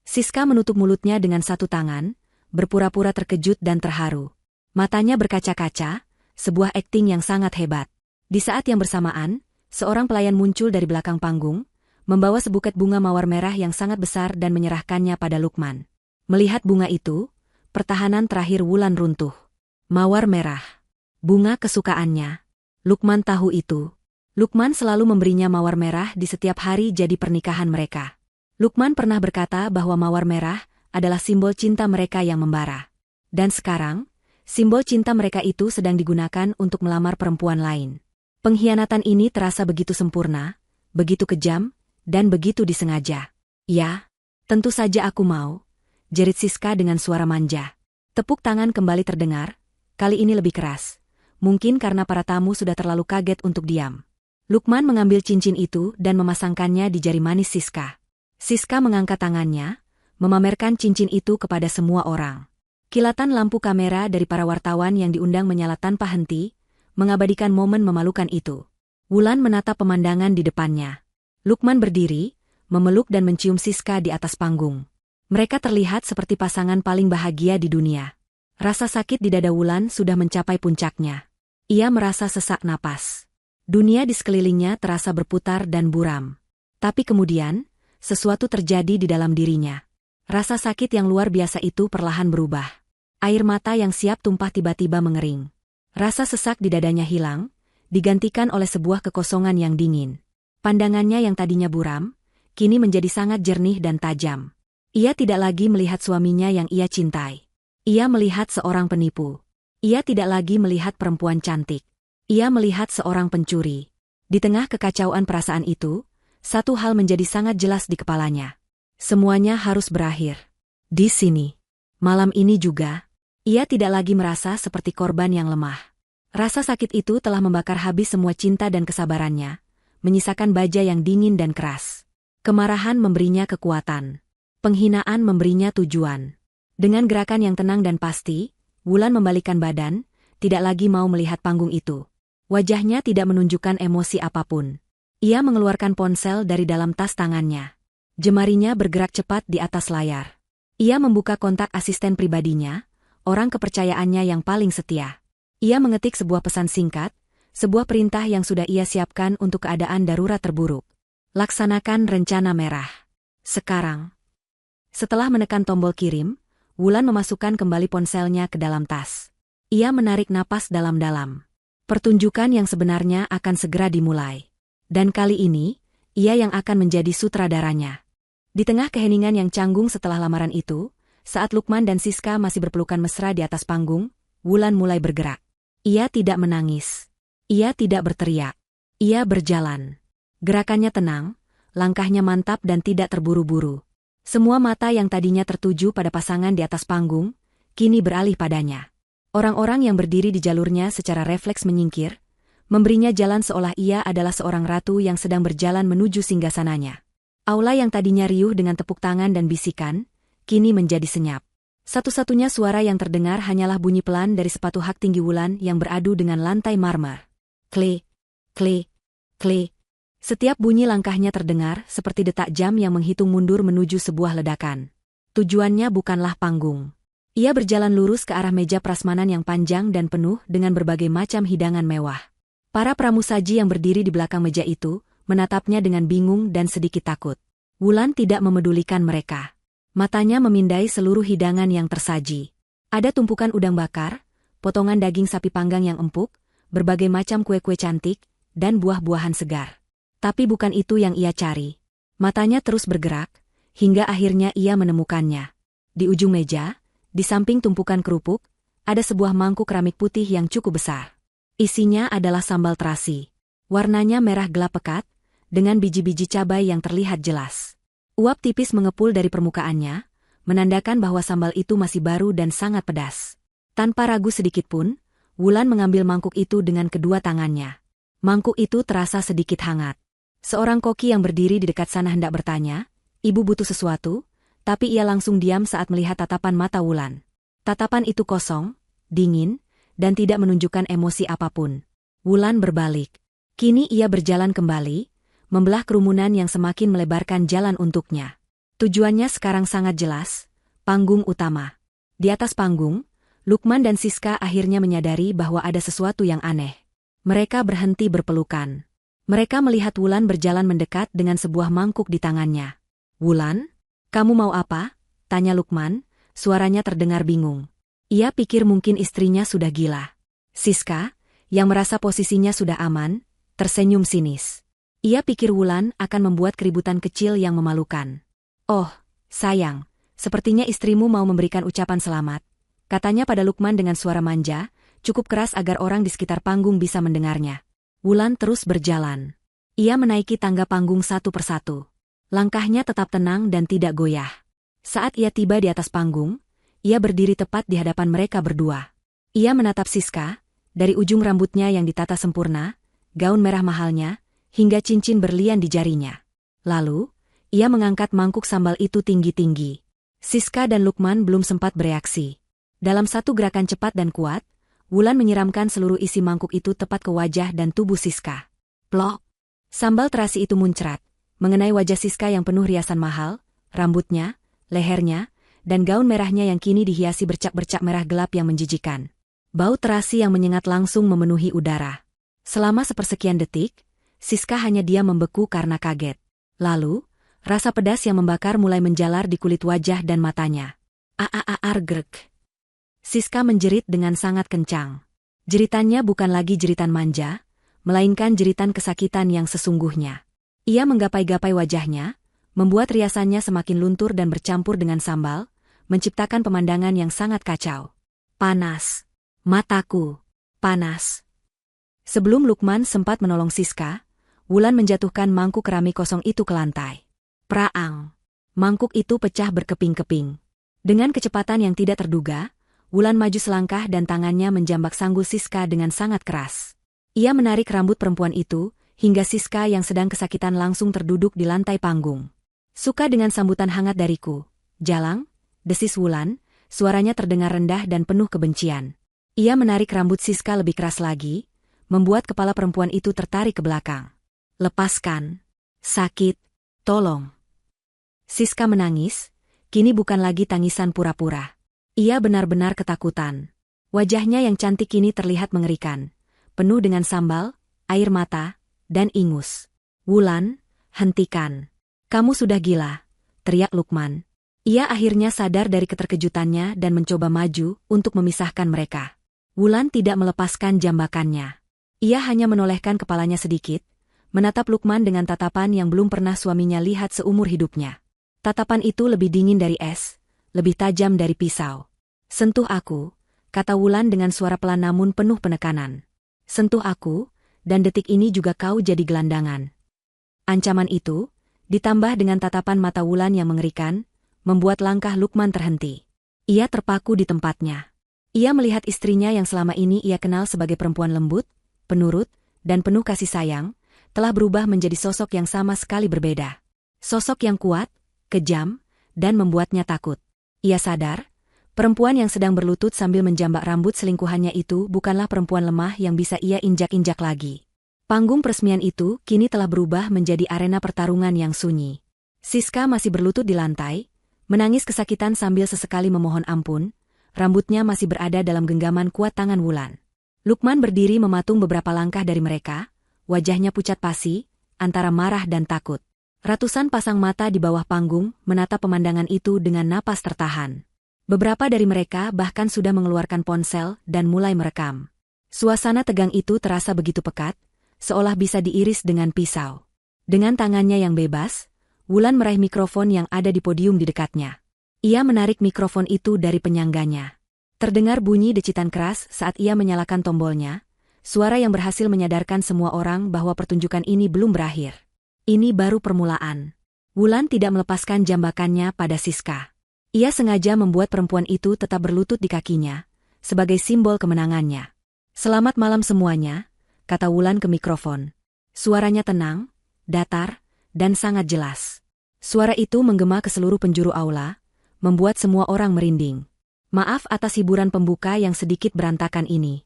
Siska menutup mulutnya dengan satu tangan, berpura-pura terkejut dan terharu. Matanya berkaca-kaca, sebuah akting yang sangat hebat. Di saat yang bersamaan, seorang pelayan muncul dari belakang panggung, membawa sebuket bunga mawar merah yang sangat besar dan menyerahkannya pada Lukman. Melihat bunga itu, pertahanan terakhir Wulan runtuh. Mawar merah. Bunga kesukaannya. Lukman tahu itu. Lukman selalu memberinya mawar merah di setiap hari jadi pernikahan mereka. Lukman pernah berkata bahwa mawar merah adalah simbol cinta mereka yang membara. Dan sekarang, simbol cinta mereka itu sedang digunakan untuk melamar perempuan lain. Pengkhianatan ini terasa begitu sempurna, begitu kejam, dan begitu disengaja. Ya, tentu saja aku mau, jerit Siska dengan suara manja. Tepuk tangan kembali terdengar, kali ini lebih keras. Mungkin karena para tamu sudah terlalu kaget untuk diam. Lukman mengambil cincin itu dan memasangkannya di jari manis Siska. Siska mengangkat tangannya, memamerkan cincin itu kepada semua orang. Kilatan lampu kamera dari para wartawan yang diundang menyala tanpa henti, mengabadikan momen memalukan itu. Wulan menatap pemandangan di depannya. Lukman berdiri, memeluk dan mencium Siska di atas panggung. Mereka terlihat seperti pasangan paling bahagia di dunia. Rasa sakit di dada Wulan sudah mencapai puncaknya. Ia merasa sesak napas. Dunia di sekelilingnya terasa berputar dan buram. Tapi kemudian, sesuatu terjadi di dalam dirinya. Rasa sakit yang luar biasa itu perlahan berubah. Air mata yang siap tumpah tiba-tiba mengering. Rasa sesak di dadanya hilang, digantikan oleh sebuah kekosongan yang dingin. Pandangannya yang tadinya buram, kini menjadi sangat jernih dan tajam. Ia tidak lagi melihat suaminya yang ia cintai. Ia melihat seorang penipu. Ia tidak lagi melihat perempuan cantik. Ia melihat seorang pencuri. Di tengah kekacauan perasaan itu, satu hal menjadi sangat jelas di kepalanya. Semuanya harus berakhir. Di sini. Malam ini juga, ia tidak lagi merasa seperti korban yang lemah. Rasa sakit itu telah membakar habis semua cinta dan kesabarannya, menyisakan baja yang dingin dan keras. Kemarahan memberinya kekuatan. Penghinaan memberinya tujuan. Dengan gerakan yang tenang dan pasti, Wulan membalikkan badan, tidak lagi mau melihat panggung itu. Wajahnya tidak menunjukkan emosi apapun. Ia mengeluarkan ponsel dari dalam tas tangannya. Jemarinya bergerak cepat di atas layar. Ia membuka kontak asisten pribadinya, orang kepercayaannya yang paling setia. Ia mengetik sebuah pesan singkat, sebuah perintah yang sudah ia siapkan untuk keadaan darurat terburuk. Laksanakan rencana merah. Sekarang. Setelah menekan tombol kirim, Wulan memasukkan kembali ponselnya ke dalam tas. Ia menarik napas dalam-dalam. Pertunjukan yang sebenarnya akan segera dimulai. Dan kali ini, ia yang akan menjadi sutradaranya. Di tengah keheningan yang canggung setelah lamaran itu, saat Lukman dan Siska masih berpelukan mesra di atas panggung, Wulan mulai bergerak. Ia tidak menangis. Ia tidak berteriak. Ia berjalan. Gerakannya tenang, langkahnya mantap dan tidak terburu-buru. Semua mata yang tadinya tertuju pada pasangan di atas panggung, kini beralih padanya. Orang-orang yang berdiri di jalurnya secara refleks menyingkir, memberinya jalan seolah ia adalah seorang ratu yang sedang berjalan menuju singgasananya. Aula yang tadinya riuh dengan tepuk tangan dan bisikan, kini menjadi senyap. Satu-satunya suara yang terdengar hanyalah bunyi pelan dari sepatu hak tinggi Wulan yang beradu dengan lantai marmer. Klik, klik, klik. Setiap bunyi langkahnya terdengar seperti detak jam yang menghitung mundur menuju sebuah ledakan. Tujuannya bukanlah panggung. Ia berjalan lurus ke arah meja prasmanan yang panjang dan penuh dengan berbagai macam hidangan mewah. Para pramusaji yang berdiri di belakang meja itu menatapnya dengan bingung dan sedikit takut. Wulan tidak memedulikan mereka. Matanya memindai seluruh hidangan yang tersaji. Ada tumpukan udang bakar, potongan daging sapi panggang yang empuk, berbagai macam kue-kue cantik, dan buah-buahan segar. Tapi bukan itu yang ia cari. Matanya terus bergerak, hingga akhirnya ia menemukannya. Di ujung meja, di samping tumpukan kerupuk, ada sebuah mangkuk keramik putih yang cukup besar. Isinya adalah sambal terasi. Warnanya merah gelap pekat, dengan biji-biji cabai yang terlihat jelas. Uap tipis mengepul dari permukaannya, menandakan bahwa sambal itu masih baru dan sangat pedas. Tanpa ragu sedikit pun, Wulan mengambil mangkuk itu dengan kedua tangannya. Mangkuk itu terasa sedikit hangat. Seorang koki yang berdiri di dekat sana hendak bertanya, "Ibu butuh sesuatu?" Tapi ia langsung diam saat melihat tatapan mata Wulan. Tatapan itu kosong, dingin, dan tidak menunjukkan emosi apapun. Wulan berbalik. Kini ia berjalan kembali, membelah kerumunan yang semakin melebarkan jalan untuknya. Tujuannya sekarang sangat jelas, panggung utama. Di atas panggung, Lukman dan Siska akhirnya menyadari bahwa ada sesuatu yang aneh. Mereka berhenti berpelukan. Mereka melihat Wulan berjalan mendekat dengan sebuah mangkuk di tangannya. "Wulan? Kamu mau apa?" tanya Lukman, suaranya terdengar bingung. Ia pikir mungkin istrinya sudah gila. Siska, yang merasa posisinya sudah aman, tersenyum sinis. Ia pikir Wulan akan membuat keributan kecil yang memalukan. "Oh, sayang, sepertinya istrimu mau memberikan ucapan selamat," katanya pada Lukman dengan suara manja, cukup keras agar orang di sekitar panggung bisa mendengarnya. Wulan terus berjalan. Ia menaiki tangga panggung satu persatu. Langkahnya tetap tenang dan tidak goyah. Saat ia tiba di atas panggung, ia berdiri tepat di hadapan mereka berdua. Ia menatap Siska, dari ujung rambutnya yang ditata sempurna, gaun merah mahalnya, hingga cincin berlian di jarinya. Lalu, ia mengangkat mangkuk sambal itu tinggi-tinggi. Siska dan Lukman belum sempat bereaksi. Dalam satu gerakan cepat dan kuat, Wulan menyiramkan seluruh isi mangkuk itu tepat ke wajah dan tubuh Siska. Plok! Sambal terasi itu muncrat, mengenai wajah Siska yang penuh riasan mahal, rambutnya, lehernya, dan gaun merahnya yang kini dihiasi bercak-bercak merah gelap yang menjijikan. Bau terasi yang menyengat langsung memenuhi udara. Selama sepersekian detik, Siska hanya diam membeku karena kaget. Lalu, rasa pedas yang membakar mulai menjalar di kulit wajah dan matanya. Grek. Siska menjerit dengan sangat kencang. Jeritannya bukan lagi jeritan manja, melainkan jeritan kesakitan yang sesungguhnya. Ia menggapai-gapai wajahnya, membuat riasannya semakin luntur dan bercampur dengan sambal, menciptakan pemandangan yang sangat kacau. "Panas. Mataku. Panas." Sebelum Lukman sempat menolong Siska, Wulan menjatuhkan mangkuk keramik kosong itu ke lantai. Praang. Mangkuk itu pecah berkeping-keping. Dengan kecepatan yang tidak terduga, Wulan maju selangkah dan tangannya menjambak sanggul Siska dengan sangat keras. Ia menarik rambut perempuan itu, hingga Siska yang sedang kesakitan langsung terduduk di lantai panggung. "Suka dengan sambutan hangat dariku, Jalang?" desis Wulan, suaranya terdengar rendah dan penuh kebencian. Ia menarik rambut Siska lebih keras lagi, membuat kepala perempuan itu tertarik ke belakang. "Lepaskan. Sakit. Tolong." Siska menangis, kini bukan lagi tangisan pura-pura. Ia benar-benar ketakutan. Wajahnya yang cantik kini terlihat mengerikan, penuh dengan sambal, air mata, dan ingus. "Wulan, hentikan. Kamu sudah gila," teriak Lukman. Ia akhirnya sadar dari keterkejutannya dan mencoba maju untuk memisahkan mereka. Wulan tidak melepaskan jambakannya. Ia hanya menolehkan kepalanya sedikit, menatap Lukman dengan tatapan yang belum pernah suaminya lihat seumur hidupnya. Tatapan itu lebih dingin dari es, lebih tajam dari pisau. "Sentuh aku," kata Wulan dengan suara pelan namun penuh penekanan. "Sentuh aku, dan detik ini juga kau jadi gelandangan." Ancaman itu, ditambah dengan tatapan mata Wulan yang mengerikan, membuat langkah Lukman terhenti. Ia terpaku di tempatnya. Ia melihat istrinya yang selama ini ia kenal sebagai perempuan lembut, penurut, dan penuh kasih sayang, telah berubah menjadi sosok yang sama sekali berbeda. Sosok yang kuat, kejam, dan membuatnya takut. Ia sadar, perempuan yang sedang berlutut sambil menjambak rambut selingkuhannya itu bukanlah perempuan lemah yang bisa ia injak-injak lagi. Panggung peresmian itu kini telah berubah menjadi arena pertarungan yang sunyi. Siska masih berlutut di lantai, Menangis kesakitan sambil sesekali memohon ampun, rambutnya masih berada dalam genggaman kuat tangan Wulan. Lukman berdiri mematung beberapa langkah dari mereka, wajahnya pucat pasi, antara marah dan takut. Ratusan pasang mata di bawah panggung menatap pemandangan itu dengan napas tertahan. Beberapa dari mereka bahkan sudah mengeluarkan ponsel dan mulai merekam. Suasana tegang itu terasa begitu pekat, seolah bisa diiris dengan pisau. Dengan tangannya yang bebas, Wulan meraih mikrofon yang ada di podium di dekatnya. Ia menarik mikrofon itu dari penyangganya. Terdengar bunyi decitan keras saat ia menyalakan tombolnya, suara yang berhasil menyadarkan semua orang bahwa pertunjukan ini belum berakhir. Ini baru permulaan. Wulan tidak melepaskan jambakannya pada Siska. Ia sengaja membuat perempuan itu tetap berlutut di kakinya, sebagai simbol kemenangannya. "Selamat malam semuanya," kata Wulan ke mikrofon. Suaranya tenang, datar, dan sangat jelas. Suara itu menggema ke seluruh penjuru aula, membuat semua orang merinding. "Maaf atas hiburan pembuka yang sedikit berantakan ini."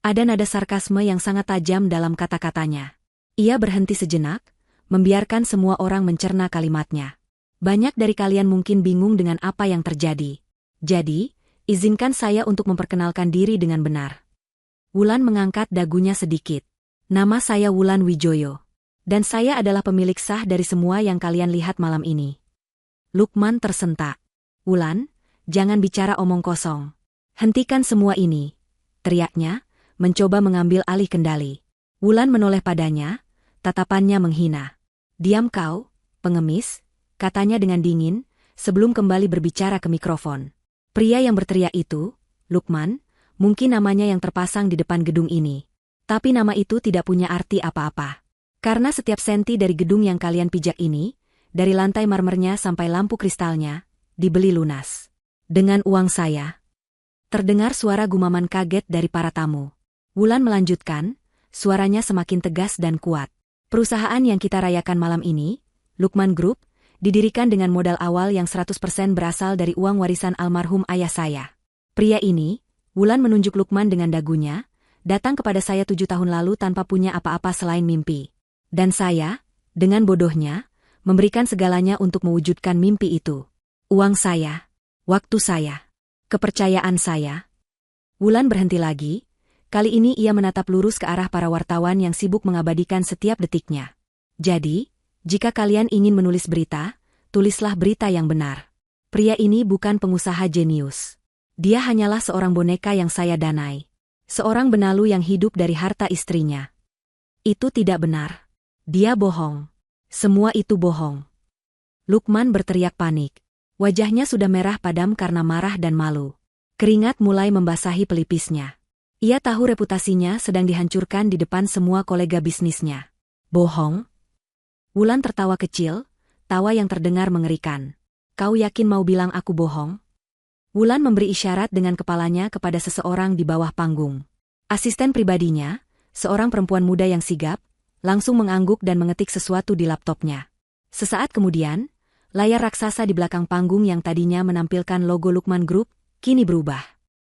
Ada nada sarkasme yang sangat tajam dalam kata-katanya. Ia berhenti sejenak, membiarkan semua orang mencerna kalimatnya. "Banyak dari kalian mungkin bingung dengan apa yang terjadi. Jadi, izinkan saya untuk memperkenalkan diri dengan benar." Wulan mengangkat dagunya sedikit. "Nama saya Wulan Wijoyo. Dan saya adalah pemilik sah dari semua yang kalian lihat malam ini." Lukman tersentak. "Wulan, jangan bicara omong kosong. Hentikan semua ini," teriaknya, mencoba mengambil alih kendali. Wulan menoleh padanya, tatapannya menghina. "Diam kau, pengemis," katanya dengan dingin, sebelum kembali berbicara ke mikrofon. Pria yang berteriak itu, Lukman, mungkin namanya yang terpasang di depan gedung ini. Tapi nama itu tidak punya arti apa-apa. Karena setiap senti dari gedung yang kalian pijak ini, dari lantai marmernya sampai lampu kristalnya, dibeli lunas. Dengan uang saya. Terdengar suara gumaman kaget dari para tamu. Wulan melanjutkan, suaranya semakin tegas dan kuat. "Perusahaan yang kita rayakan malam ini, Lukman Group, didirikan dengan modal awal yang 100% berasal dari uang warisan almarhum ayah saya. Pria ini," Wulan menunjuk Lukman dengan dagunya, "datang kepada saya 7 tahun lalu tanpa punya apa-apa selain mimpi. Dan saya, dengan bodohnya, memberikan segalanya untuk mewujudkan mimpi itu. Uang saya, waktu saya, kepercayaan saya." Wulan berhenti lagi. Kali ini ia menatap lurus ke arah para wartawan yang sibuk mengabadikan setiap detiknya. "Jadi, jika kalian ingin menulis berita, tulislah berita yang benar. Pria ini bukan pengusaha jenius. Dia hanyalah seorang boneka yang saya danai. Seorang benalu yang hidup dari harta istrinya. Itu tidak benar. Dia bohong. Semua itu bohong." Lukman berteriak panik. Wajahnya sudah merah padam karena marah dan malu. Keringat mulai membasahi pelipisnya. Ia tahu reputasinya sedang dihancurkan di depan semua kolega bisnisnya. "Bohong?" Wulan tertawa kecil, tawa yang terdengar mengerikan. "Kau yakin mau bilang aku bohong?" Wulan memberi isyarat dengan kepalanya kepada seseorang di bawah panggung. Asisten pribadinya, seorang perempuan muda yang sigap, langsung mengangguk dan mengetik sesuatu di laptopnya. Sesaat kemudian, layar raksasa di belakang panggung yang tadinya menampilkan logo Lukman Group, kini berubah.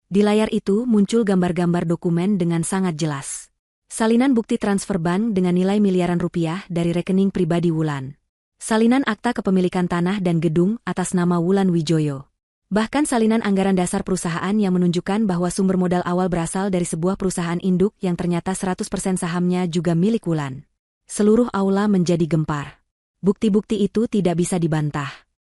Di layar itu muncul gambar-gambar dokumen dengan sangat jelas. Salinan bukti transfer bank dengan nilai miliaran rupiah dari rekening pribadi Wulan. Salinan akta kepemilikan tanah dan gedung atas nama Wulan Wijoyo. Bahkan salinan anggaran dasar perusahaan yang menunjukkan bahwa sumber modal awal berasal dari sebuah perusahaan induk yang ternyata 100% sahamnya juga milik Wulan. Seluruh aula menjadi gempar. Bukti-bukti itu tidak bisa dibantah.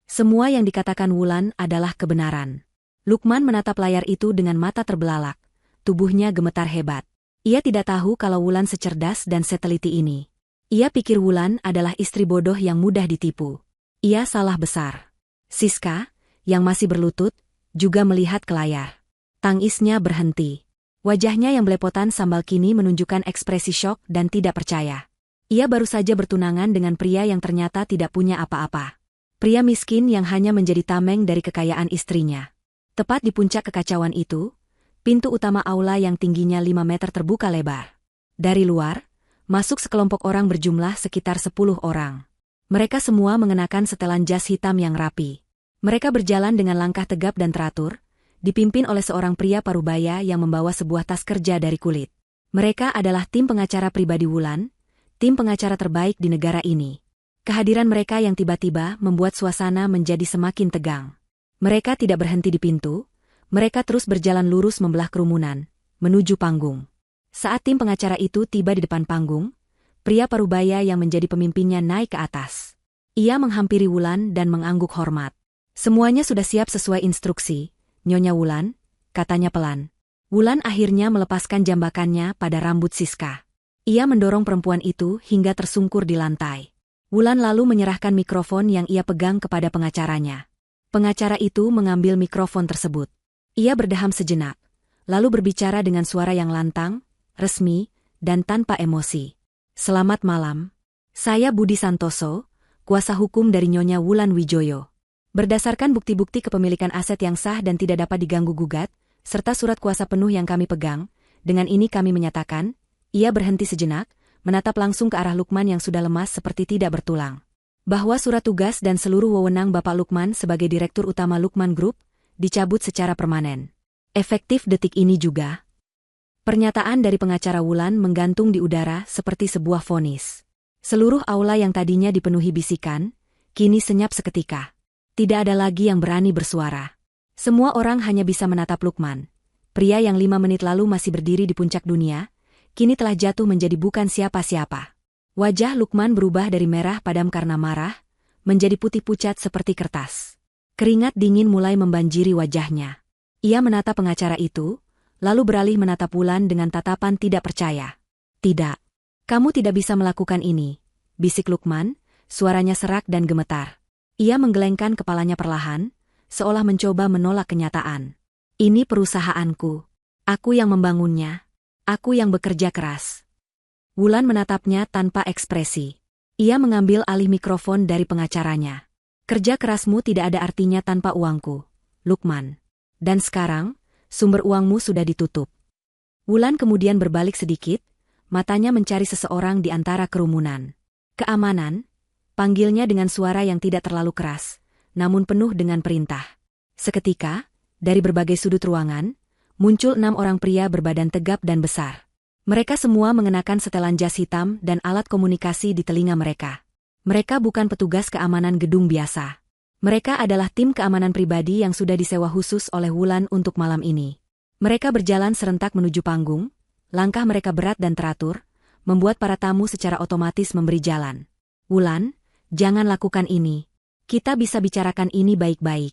Semua yang dikatakan Wulan adalah kebenaran. Lukman menatap layar itu dengan mata terbelalak. Tubuhnya gemetar hebat. Ia tidak tahu kalau Wulan secerdas dan seteliti ini. Ia pikir Wulan adalah istri bodoh yang mudah ditipu. Ia salah besar. Siska, yang masih berlutut, juga melihat ke layar. Tangisnya berhenti. Wajahnya yang belepotan sambal kini menunjukkan ekspresi syok dan tidak percaya. Ia baru saja bertunangan dengan pria yang ternyata tidak punya apa-apa. Pria miskin yang hanya menjadi tameng dari kekayaan istrinya. Tepat di puncak kekacauan itu, pintu utama aula yang tingginya 5 meter terbuka lebar. Dari luar, masuk sekelompok orang berjumlah sekitar 10 orang. Mereka semua mengenakan setelan jas hitam yang rapi. Mereka berjalan dengan langkah tegap dan teratur, dipimpin oleh seorang pria parubaya yang membawa sebuah tas kerja dari kulit. Mereka adalah tim pengacara pribadi Wulan, tim pengacara terbaik di negara ini. Kehadiran mereka yang tiba-tiba membuat suasana menjadi semakin tegang. Mereka tidak berhenti di pintu, mereka terus berjalan lurus membelah kerumunan, menuju panggung. Saat tim pengacara itu tiba di depan panggung, pria parubaya yang menjadi pemimpinnya naik ke atas. Ia menghampiri Wulan dan mengangguk hormat. Semuanya sudah siap sesuai instruksi, Nyonya Wulan, katanya pelan. Wulan akhirnya melepaskan jambakannya pada rambut Siska. Ia mendorong perempuan itu hingga tersungkur di lantai. Wulan lalu menyerahkan mikrofon yang ia pegang kepada pengacaranya. Pengacara itu mengambil mikrofon tersebut. Ia berdeham sejenak, lalu berbicara dengan suara yang lantang, resmi, dan tanpa emosi. Selamat malam. Saya Budi Santoso, kuasa hukum dari Nyonya Wulan Wijoyo. Berdasarkan bukti-bukti kepemilikan aset yang sah dan tidak dapat diganggu-gugat, serta surat kuasa penuh yang kami pegang, dengan ini kami menyatakan, ia berhenti sejenak, menatap langsung ke arah Lukman yang sudah lemas seperti tidak bertulang. Bahwa surat tugas dan seluruh wewenang Bapak Lukman sebagai Direktur Utama Lukman Group dicabut secara permanen. Efektif detik ini juga. Pernyataan dari pengacara Wulan menggantung di udara seperti sebuah vonis. Seluruh aula yang tadinya dipenuhi bisikan, kini senyap seketika. Tidak ada lagi yang berani bersuara. Semua orang hanya bisa menatap Lukman. Pria yang 5 menit lalu masih berdiri di puncak dunia, kini telah jatuh menjadi bukan siapa-siapa. Wajah Lukman berubah dari merah padam karena marah, menjadi putih pucat seperti kertas. Keringat dingin mulai membanjiri wajahnya. Ia menatap pengacara itu, lalu beralih menatap Wulan dengan tatapan tidak percaya. Tidak. Kamu tidak bisa melakukan ini, bisik Lukman, suaranya serak dan gemetar. Ia menggelengkan kepalanya perlahan, seolah mencoba menolak kenyataan. Ini perusahaanku. Aku yang membangunnya. Aku yang bekerja keras. Wulan menatapnya tanpa ekspresi. Ia mengambil alih mikrofon dari pengacaranya. Kerja kerasmu tidak ada artinya tanpa uangku, Lukman. Dan sekarang, sumber uangmu sudah ditutup. Wulan kemudian berbalik sedikit, matanya mencari seseorang di antara kerumunan. Keamanan, panggilnya dengan suara yang tidak terlalu keras, namun penuh dengan perintah. Seketika, dari berbagai sudut ruangan, muncul 6 orang pria berbadan tegap dan besar. Mereka semua mengenakan setelan jas hitam dan alat komunikasi di telinga mereka. Mereka bukan petugas keamanan gedung biasa. Mereka adalah tim keamanan pribadi yang sudah disewa khusus oleh Wulan untuk malam ini. Mereka berjalan serentak menuju panggung, langkah mereka berat dan teratur, membuat para tamu secara otomatis memberi jalan. Wulan, jangan lakukan ini. Kita bisa bicarakan ini baik-baik.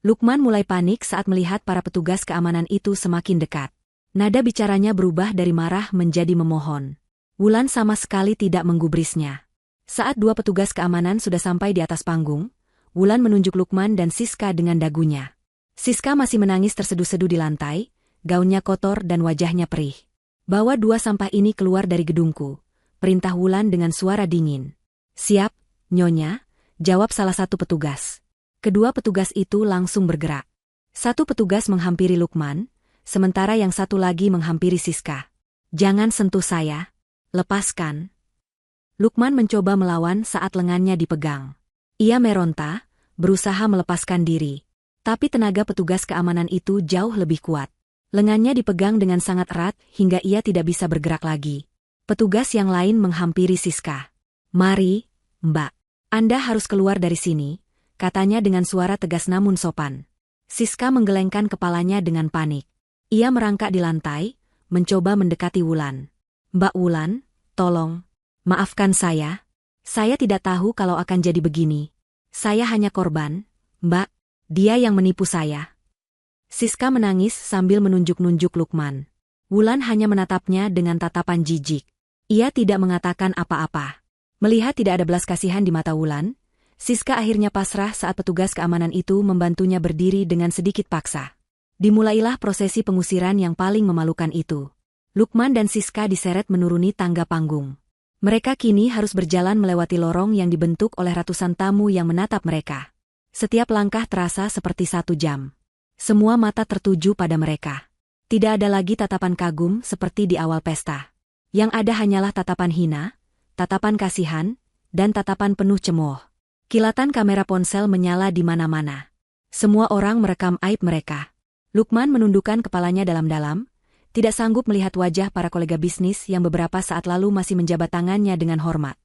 Lukman mulai panik saat melihat para petugas keamanan itu semakin dekat. Nada bicaranya berubah dari marah menjadi memohon. Wulan sama sekali tidak menggubrisnya. Saat 2 petugas keamanan sudah sampai di atas panggung, Wulan menunjuk Lukman dan Siska dengan dagunya. Siska masih menangis terseduh-seduh di lantai, gaunnya kotor dan wajahnya perih. Bawa 2 sampah ini keluar dari gedungku, perintah Wulan dengan suara dingin. Siap, Nyonya, jawab salah satu petugas. Kedua petugas itu langsung bergerak. Satu petugas menghampiri Lukman, sementara yang satu lagi menghampiri Siska. Jangan sentuh saya. Lepaskan. Lukman mencoba melawan saat lengannya dipegang. Ia meronta, berusaha melepaskan diri. Tapi tenaga petugas keamanan itu jauh lebih kuat. Lengannya dipegang dengan sangat erat hingga ia tidak bisa bergerak lagi. Petugas yang lain menghampiri Siska. Mari, Mbak. Anda harus keluar dari sini, katanya dengan suara tegas namun sopan. Siska menggelengkan kepalanya dengan panik. Ia merangkak di lantai, mencoba mendekati Wulan. Mbak Wulan, tolong. Maafkan saya. Saya tidak tahu kalau akan jadi begini. Saya hanya korban, Mbak. Dia yang menipu saya. Siska menangis sambil menunjuk-nunjuk Lukman. Wulan hanya menatapnya dengan tatapan jijik. Ia tidak mengatakan apa-apa. Melihat tidak ada belas kasihan di mata Wulan, Siska akhirnya pasrah saat petugas keamanan itu membantunya berdiri dengan sedikit paksa. Dimulailah prosesi pengusiran yang paling memalukan itu. Lukman dan Siska diseret menuruni tangga panggung. Mereka kini harus berjalan melewati lorong yang dibentuk oleh ratusan tamu yang menatap mereka. Setiap langkah terasa seperti 1 jam. Semua mata tertuju pada mereka. Tidak ada lagi tatapan kagum seperti di awal pesta. Yang ada hanyalah tatapan hina, tatapan kasihan, dan tatapan penuh cemooh. Kilatan kamera ponsel menyala di mana-mana. Semua orang merekam aib mereka. Lukman menundukkan kepalanya dalam-dalam, tidak sanggup melihat wajah para kolega bisnis yang beberapa saat lalu masih menjabat tangannya dengan hormat.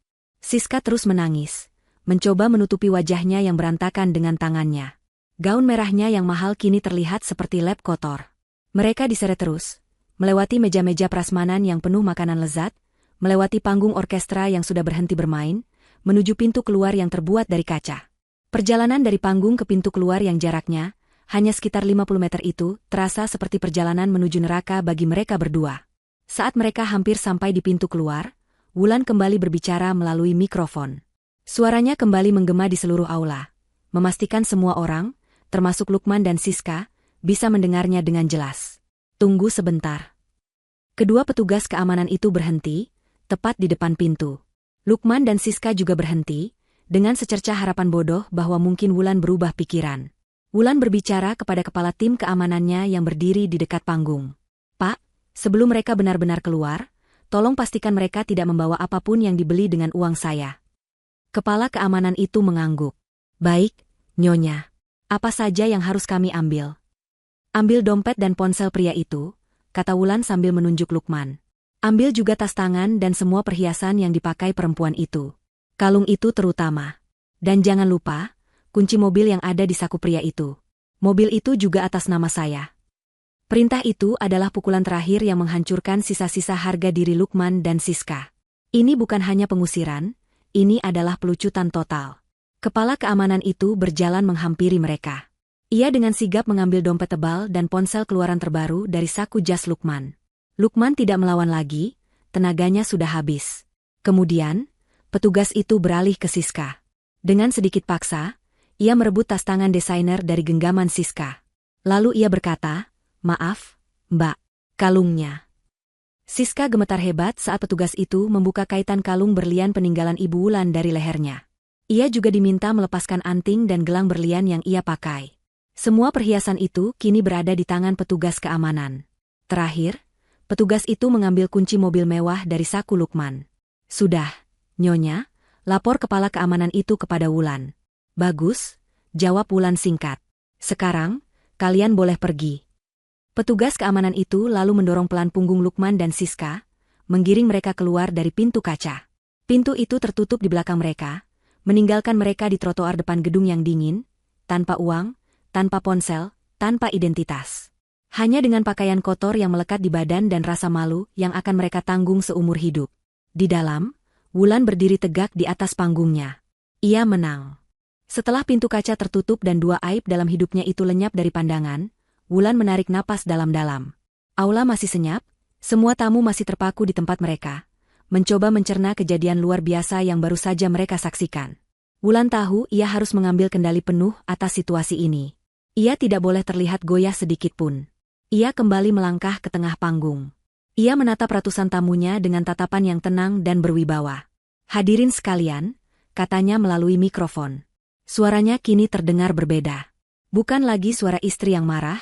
Siska terus menangis, mencoba menutupi wajahnya yang berantakan dengan tangannya. Gaun merahnya yang mahal kini terlihat seperti lap kotor. Mereka diseret terus, melewati meja-meja prasmanan yang penuh makanan lezat, melewati panggung orkestra yang sudah berhenti bermain, menuju pintu keluar yang terbuat dari kaca. Perjalanan dari panggung ke pintu keluar yang jaraknya hanya sekitar 50 meter itu terasa seperti perjalanan menuju neraka bagi mereka berdua. Saat mereka hampir sampai di pintu keluar, Wulan kembali berbicara melalui mikrofon. Suaranya kembali menggema di seluruh aula, memastikan semua orang, termasuk Lukman dan Siska, bisa mendengarnya dengan jelas. Tunggu sebentar. Kedua petugas keamanan itu berhenti, tepat di depan pintu. Lukman dan Siska juga berhenti, dengan secercah harapan bodoh bahwa mungkin Wulan berubah pikiran. Wulan berbicara kepada kepala tim keamanannya yang berdiri di dekat panggung. Pak, sebelum mereka benar-benar keluar, tolong pastikan mereka tidak membawa apapun yang dibeli dengan uang saya. Kepala keamanan itu mengangguk. Baik, Nyonya. Apa saja yang harus kami ambil? Ambil dompet dan ponsel pria itu, kata Wulan sambil menunjuk Lukman. Ambil juga tas tangan dan semua perhiasan yang dipakai perempuan itu. Kalung itu terutama. Dan jangan lupa, kunci mobil yang ada di saku pria itu. Mobil itu juga atas nama saya. Perintah itu adalah pukulan terakhir yang menghancurkan sisa-sisa harga diri Lukman dan Siska. Ini bukan hanya pengusiran, ini adalah pelucutan total. Kepala keamanan itu berjalan menghampiri mereka. Ia dengan sigap mengambil dompet tebal dan ponsel keluaran terbaru dari saku jas Lukman. Lukman tidak melawan lagi, tenaganya sudah habis. Kemudian, petugas itu beralih ke Siska. Dengan sedikit paksa, ia merebut tas tangan desainer dari genggaman Siska. Lalu ia berkata, "Maaf, Mbak, kalungnya." Siska gemetar hebat saat petugas itu membuka kaitan kalung berlian peninggalan Ibu Wulan dari lehernya. Ia juga diminta melepaskan anting dan gelang berlian yang ia pakai. Semua perhiasan itu kini berada di tangan petugas keamanan. Terakhir, petugas itu mengambil kunci mobil mewah dari saku Lukman. "Sudah, Nyonya," lapor kepala keamanan itu kepada Wulan. "Bagus," jawab Wulan singkat. "Sekarang, kalian boleh pergi." Petugas keamanan itu lalu mendorong pelan punggung Lukman dan Siska, menggiring mereka keluar dari pintu kaca. Pintu itu tertutup di belakang mereka, meninggalkan mereka di trotoar depan gedung yang dingin, tanpa uang, tanpa ponsel, tanpa identitas. Hanya dengan pakaian kotor yang melekat di badan dan rasa malu yang akan mereka tanggung seumur hidup. Di dalam, Wulan berdiri tegak di atas panggungnya. Ia menang. Setelah pintu kaca tertutup dan dua aib dalam hidupnya itu lenyap dari pandangan, Wulan menarik napas dalam-dalam. Aula masih senyap, semua tamu masih terpaku di tempat mereka, mencoba mencerna kejadian luar biasa yang baru saja mereka saksikan. Wulan tahu ia harus mengambil kendali penuh atas situasi ini. Ia tidak boleh terlihat goyah sedikit pun. Ia kembali melangkah ke tengah panggung. Ia menatap ratusan tamunya dengan tatapan yang tenang dan berwibawa. "Hadirin sekalian," katanya melalui mikrofon. Suaranya kini terdengar berbeda. Bukan lagi suara istri yang marah,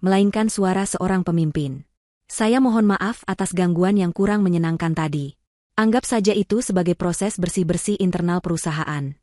melainkan suara seorang pemimpin. "Saya mohon maaf atas gangguan yang kurang menyenangkan tadi. Anggap saja itu sebagai proses bersih-bersih internal perusahaan."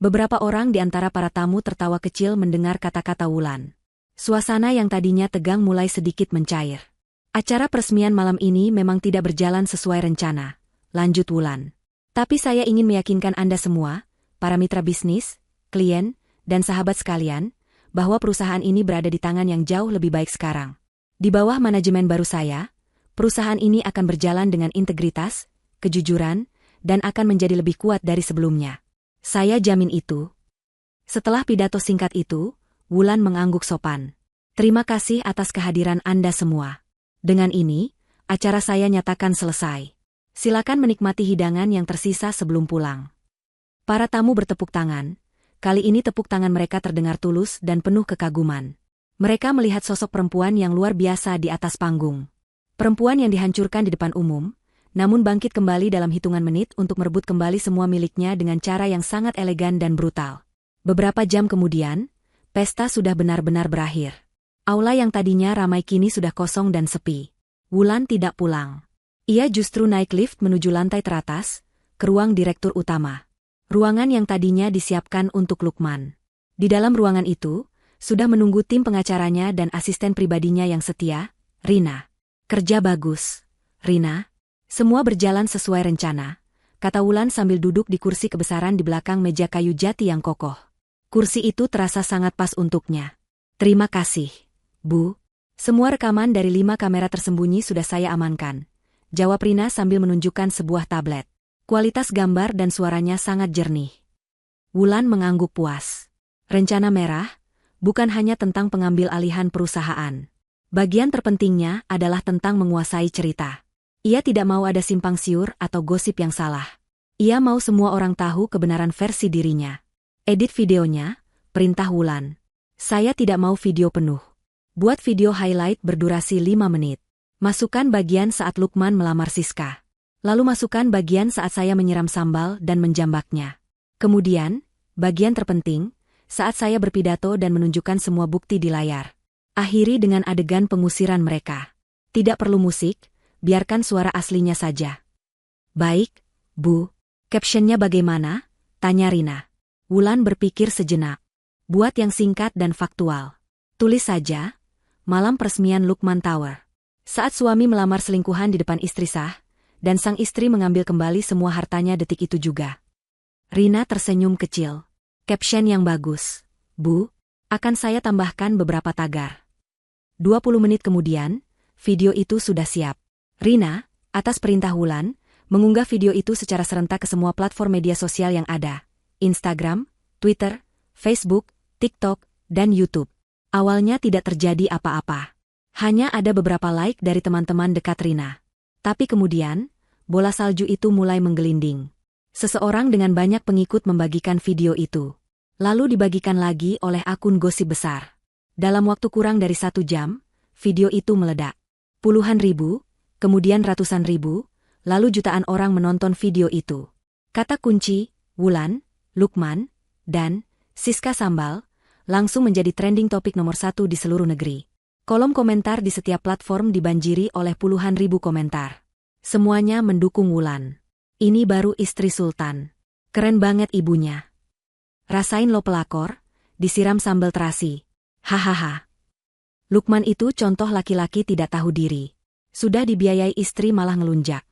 Beberapa orang di antara para tamu tertawa kecil mendengar kata-kata Wulan. Suasana yang tadinya tegang mulai sedikit mencair. "Acara peresmian malam ini memang tidak berjalan sesuai rencana," lanjut Wulan. "Tapi saya ingin meyakinkan Anda semua, para mitra bisnis, klien, dan sahabat sekalian, bahwa perusahaan ini berada di tangan yang jauh lebih baik sekarang. Di bawah manajemen baru saya, perusahaan ini akan berjalan dengan integritas, kejujuran, dan akan menjadi lebih kuat dari sebelumnya. Saya jamin itu." Setelah pidato singkat itu, Wulan mengangguk sopan. "Terima kasih atas kehadiran Anda semua. Dengan ini, acara saya nyatakan selesai. Silakan menikmati hidangan yang tersisa sebelum pulang." Para tamu bertepuk tangan. Kali ini tepuk tangan mereka terdengar tulus dan penuh kekaguman. Mereka melihat sosok perempuan yang luar biasa di atas panggung. Perempuan yang dihancurkan di depan umum, namun bangkit kembali dalam hitungan menit untuk merebut kembali semua miliknya dengan cara yang sangat elegan dan brutal. Beberapa jam kemudian, pesta sudah benar-benar berakhir. Aula yang tadinya ramai kini sudah kosong dan sepi. Wulan tidak pulang. Ia justru naik lift menuju lantai teratas, ke ruang direktur utama. Ruangan yang tadinya disiapkan untuk Lukman. Di dalam ruangan itu, sudah menunggu tim pengacaranya dan asisten pribadinya yang setia, Rina. "Kerja bagus, Rina. Semua berjalan sesuai rencana," kata Wulan sambil duduk di kursi kebesaran di belakang meja kayu jati yang kokoh. Kursi itu terasa sangat pas untuknya. Terima kasih, Bu. Semua rekaman dari 5 kamera tersembunyi sudah saya amankan, jawab Rina sambil menunjukkan sebuah tablet. Kualitas gambar dan suaranya sangat jernih. Wulan mengangguk puas. Rencana merah bukan hanya tentang pengambil alihan perusahaan. Bagian terpentingnya adalah tentang menguasai cerita. Ia tidak mau ada simpang siur atau gosip yang salah. Ia mau semua orang tahu kebenaran versi dirinya. Edit videonya, perintah Wulan. Saya tidak mau video penuh. Buat video highlight berdurasi 5 menit. Masukkan bagian saat Lukman melamar Siska. Lalu masukkan bagian saat saya menyiram sambal dan menjambaknya. Kemudian, bagian terpenting, saat saya berpidato dan menunjukkan semua bukti di layar. Akhiri dengan adegan pengusiran mereka. Tidak perlu musik, biarkan suara aslinya saja. Baik, Bu. Captionnya bagaimana? Tanya Rina. Wulan berpikir sejenak. Buat yang singkat dan faktual. Tulis saja, malam peresmian Lukman Tower. Saat suami melamar selingkuhan di depan istri sah, dan sang istri mengambil kembali semua hartanya detik itu juga. Rina tersenyum kecil. Caption yang bagus, Bu. Akan saya tambahkan beberapa tagar. 20 menit kemudian, video itu sudah siap. Rina, atas perintah Wulan, mengunggah video itu secara serentak ke semua platform media sosial yang ada. Instagram, Twitter, Facebook, TikTok, dan YouTube. Awalnya tidak terjadi apa-apa. Hanya ada beberapa like dari teman-teman dekat Rina. Tapi kemudian, bola salju itu mulai menggelinding. Seseorang dengan banyak pengikut membagikan video itu. Lalu dibagikan lagi oleh akun gosip besar. Dalam waktu kurang dari 1 jam, video itu meledak. Puluhan ribu, kemudian ratusan ribu, lalu jutaan orang menonton video itu. Kata kunci, Wulan, Lukman, dan Siska Sambal, langsung menjadi trending topik nomor 1 di seluruh negeri. Kolom komentar di setiap platform dibanjiri oleh puluhan ribu komentar. Semuanya mendukung Wulan. Ini baru istri Sultan. Keren banget ibunya. Rasain lo pelakor, disiram sambal terasi. Hahaha. Lukman itu contoh laki-laki tidak tahu diri. Sudah dibiayai istri malah ngelunjak.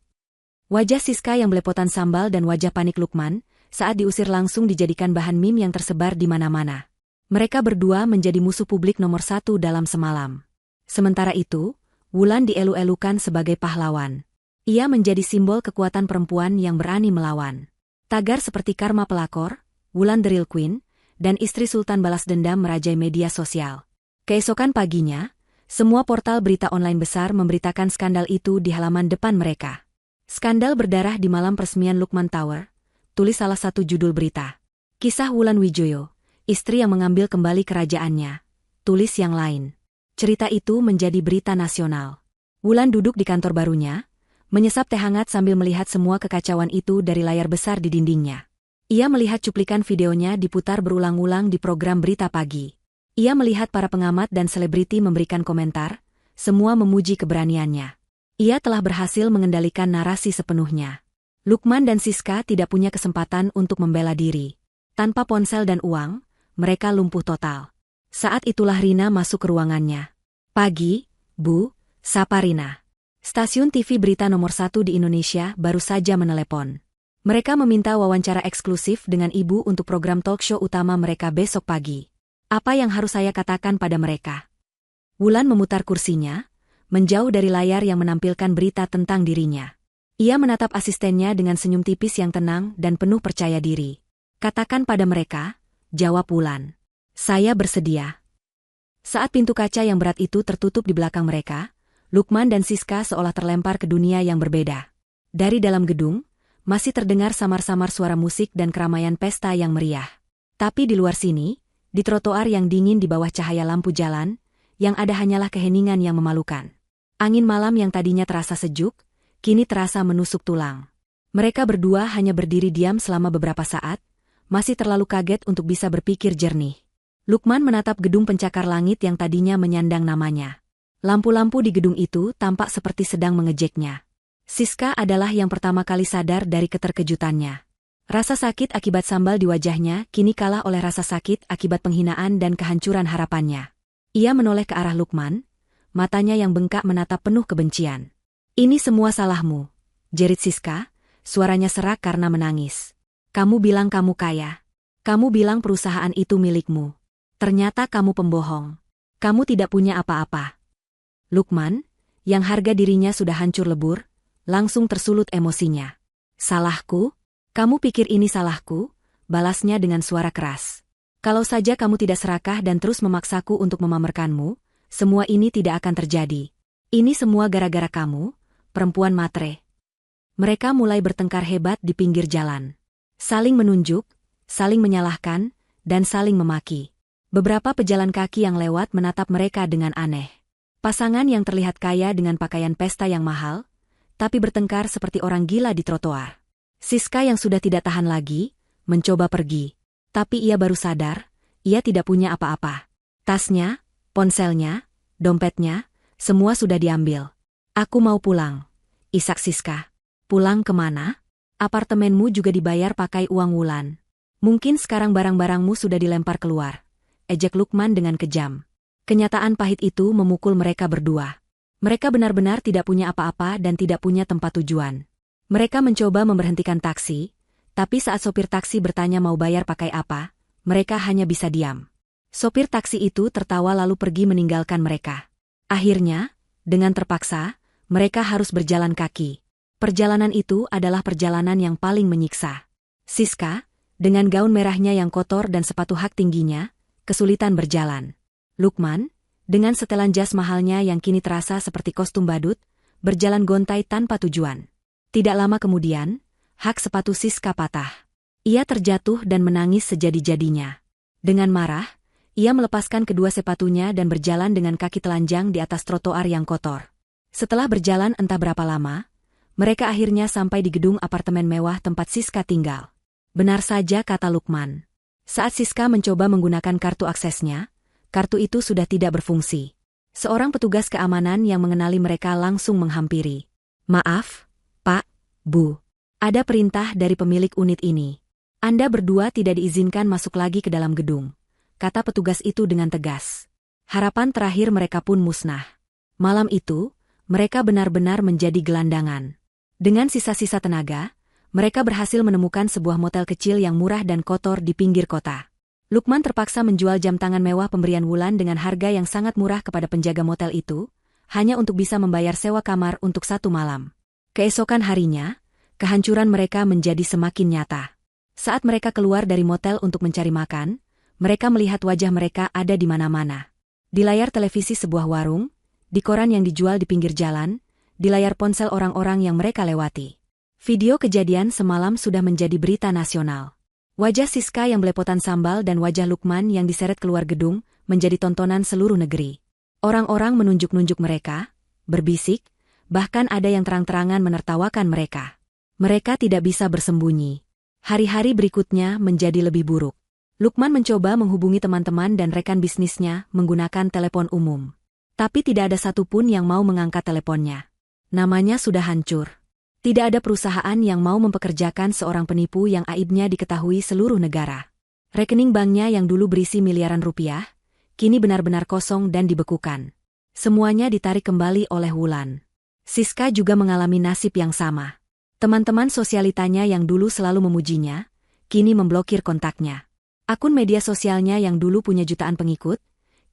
Wajah Siska yang belepotan sambal dan wajah panik Lukman saat diusir langsung dijadikan bahan meme yang tersebar di mana-mana. Mereka berdua menjadi musuh publik nomor 1 dalam semalam. Sementara itu, Wulan dielu-elukan sebagai pahlawan. Ia menjadi simbol kekuatan perempuan yang berani melawan. Tagar seperti Karma Pelakor, Wulan the Real Queen, dan istri Sultan balas dendam merajai media sosial. Keesokan paginya, semua portal berita online besar memberitakan skandal itu di halaman depan mereka. Skandal berdarah di malam peresmian Lukman Tower, tulis salah satu judul berita. Kisah Wulan Wijoyo, istri yang mengambil kembali kerajaannya, tulis yang lain. Cerita itu menjadi berita nasional. Wulan duduk di kantor barunya, menyesap teh hangat sambil melihat semua kekacauan itu dari layar besar di dindingnya. Ia melihat cuplikan videonya diputar berulang-ulang di program berita pagi. Ia melihat para pengamat dan selebriti memberikan komentar, semua memuji keberaniannya. Ia telah berhasil mengendalikan narasi sepenuhnya. Lukman dan Siska tidak punya kesempatan untuk membela diri. Tanpa ponsel dan uang, mereka lumpuh total. Saat itulah Rina masuk ke ruangannya. Pagi, Bu, sapa Rina. Stasiun TV berita nomor 1 di Indonesia baru saja menelepon. Mereka meminta wawancara eksklusif dengan ibu untuk program talk show utama mereka besok pagi. Apa yang harus saya katakan pada mereka? Wulan memutar kursinya, menjauh dari layar yang menampilkan berita tentang dirinya. Ia menatap asistennya dengan senyum tipis yang tenang dan penuh percaya diri. Katakan pada mereka, jawab Wulan. Saya bersedia. Saat pintu kaca yang berat itu tertutup di belakang mereka, Lukman dan Siska seolah terlempar ke dunia yang berbeda. Dari dalam gedung, masih terdengar samar-samar suara musik dan keramaian pesta yang meriah. Tapi di luar sini, di trotoar yang dingin di bawah cahaya lampu jalan, yang ada hanyalah keheningan yang memalukan. Angin malam yang tadinya terasa sejuk, kini terasa menusuk tulang. Mereka berdua hanya berdiri diam selama beberapa saat, masih terlalu kaget untuk bisa berpikir jernih. Lukman menatap gedung pencakar langit yang tadinya menyandang namanya. Lampu-lampu di gedung itu tampak seperti sedang mengejeknya. Siska adalah yang pertama kali sadar dari keterkejutannya. Rasa sakit akibat sambal di wajahnya kini kalah oleh rasa sakit akibat penghinaan dan kehancuran harapannya. Ia menoleh ke arah Lukman, matanya yang bengkak menatap penuh kebencian. Ini semua salahmu, jerit Siska, suaranya serak karena menangis. Kamu bilang kamu kaya. Kamu bilang perusahaan itu milikmu. Ternyata kamu pembohong. Kamu tidak punya apa-apa. Lukman, yang harga dirinya sudah hancur lebur, langsung tersulut emosinya. Salahku? Kamu pikir ini salahku? Balasnya dengan suara keras. Kalau saja kamu tidak serakah dan terus memaksaku untuk memamerkanmu, semua ini tidak akan terjadi. Ini semua gara-gara kamu, perempuan matre. Mereka mulai bertengkar hebat di pinggir jalan. Saling menunjuk, saling menyalahkan, dan saling memaki. Beberapa pejalan kaki yang lewat menatap mereka dengan aneh. Pasangan yang terlihat kaya dengan pakaian pesta yang mahal, tapi bertengkar seperti orang gila di trotoar. Siska yang sudah tidak tahan lagi, mencoba pergi. Tapi ia baru sadar, ia tidak punya apa-apa. Tasnya, ponselnya, dompetnya, semua sudah diambil. Aku mau pulang. Isak Siska. Pulang kemana? Apartemenmu juga dibayar pakai uang Wulan. Mungkin sekarang barang-barangmu sudah dilempar keluar. Ejek Lukman dengan kejam. Kenyataan pahit itu memukul mereka berdua. Mereka benar-benar tidak punya apa-apa dan tidak punya tempat tujuan. Mereka mencoba memberhentikan taksi, tapi saat sopir taksi bertanya mau bayar pakai apa, mereka hanya bisa diam. Sopir taksi itu tertawa lalu pergi meninggalkan mereka. Akhirnya, dengan terpaksa, mereka harus berjalan kaki. Perjalanan itu adalah perjalanan yang paling menyiksa. Siska, dengan gaun merahnya yang kotor dan sepatu hak tingginya, kesulitan berjalan. Lukman, dengan setelan jas mahalnya yang kini terasa seperti kostum badut, berjalan gontai tanpa tujuan. Tidak lama kemudian, hak sepatu Siska patah. Ia terjatuh dan menangis sejadi-jadinya. Dengan marah, ia melepaskan kedua sepatunya dan berjalan dengan kaki telanjang di atas trotoar yang kotor. Setelah berjalan entah berapa lama, mereka akhirnya sampai di gedung apartemen mewah tempat Siska tinggal. Benar saja kata Lukman. Saat Siska mencoba menggunakan kartu aksesnya, kartu itu sudah tidak berfungsi. Seorang petugas keamanan yang mengenali mereka langsung menghampiri. Maaf, Pak, Bu. Ada perintah dari pemilik unit ini. Anda berdua tidak diizinkan masuk lagi ke dalam gedung, kata petugas itu dengan tegas. Harapan terakhir mereka pun musnah. Malam itu, mereka benar-benar menjadi gelandangan. Dengan sisa-sisa tenaga, mereka berhasil menemukan sebuah motel kecil yang murah dan kotor di pinggir kota. Lukman terpaksa menjual jam tangan mewah pemberian Wulan dengan harga yang sangat murah kepada penjaga motel itu, hanya untuk bisa membayar sewa kamar untuk 1 malam. Keesokan harinya, kehancuran mereka menjadi semakin nyata. Saat mereka keluar dari motel untuk mencari makan, mereka melihat wajah mereka ada di mana-mana. Di layar televisi sebuah warung, di koran yang dijual di pinggir jalan, di layar ponsel orang-orang yang mereka lewati. Video kejadian semalam sudah menjadi berita nasional. Wajah Siska yang belepotan sambal dan wajah Lukman yang diseret keluar gedung menjadi tontonan seluruh negeri. Orang-orang menunjuk-nunjuk mereka, berbisik, bahkan ada yang terang-terangan menertawakan mereka. Mereka tidak bisa bersembunyi. Hari-hari berikutnya menjadi lebih buruk. Lukman mencoba menghubungi teman-teman dan rekan bisnisnya menggunakan telepon umum. Tapi tidak ada satupun yang mau mengangkat teleponnya. Namanya sudah hancur. Tidak ada perusahaan yang mau mempekerjakan seorang penipu yang aibnya diketahui seluruh negara. Rekening banknya yang dulu berisi miliaran rupiah, kini benar-benar kosong dan dibekukan. Semuanya ditarik kembali oleh Wulan. Siska juga mengalami nasib yang sama. Teman-teman sosialitanya yang dulu selalu memujinya, kini memblokir kontaknya. Akun media sosialnya yang dulu punya jutaan pengikut,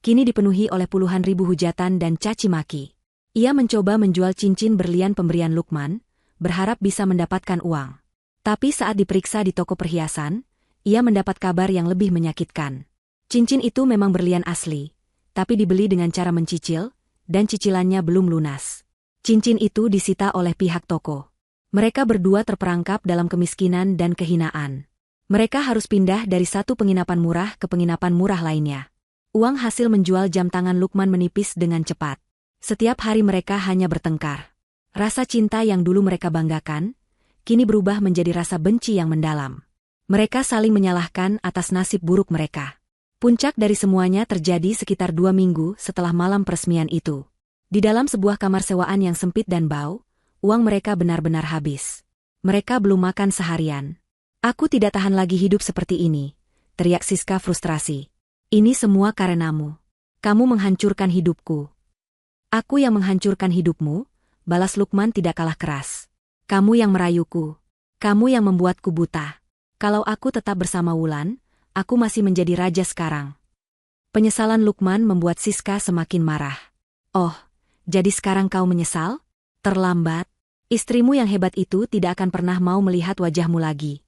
kini dipenuhi oleh puluhan ribu hujatan dan caci maki. Ia mencoba menjual cincin berlian pemberian Lukman, berharap bisa mendapatkan uang. Tapi saat diperiksa di toko perhiasan, ia mendapat kabar yang lebih menyakitkan. Cincin itu memang berlian asli, tapi dibeli dengan cara mencicil, dan cicilannya belum lunas. Cincin itu disita oleh pihak toko. Mereka berdua terperangkap dalam kemiskinan dan kehinaan. Mereka harus pindah dari satu penginapan murah ke penginapan murah lainnya. Uang hasil menjual jam tangan Lukman menipis dengan cepat. Setiap hari mereka hanya bertengkar. Rasa cinta yang dulu mereka banggakan, kini berubah menjadi rasa benci yang mendalam. Mereka saling menyalahkan atas nasib buruk mereka. Puncak dari semuanya terjadi sekitar 2 minggu setelah malam peresmian itu. Di dalam sebuah kamar sewaan yang sempit dan bau, uang mereka benar-benar habis. Mereka belum makan seharian. Aku tidak tahan lagi hidup seperti ini, teriak Siska frustrasi. Ini semua karenamu. Kamu menghancurkan hidupku. Aku yang menghancurkan hidupmu, balas Lukman tidak kalah keras. Kamu yang merayuku. Kamu yang membuatku buta. Kalau aku tetap bersama Wulan, aku masih menjadi raja sekarang. Penyesalan Lukman membuat Siska semakin marah. Oh, jadi sekarang kau menyesal? Terlambat. Istrimu yang hebat itu tidak akan pernah mau melihat wajahmu lagi.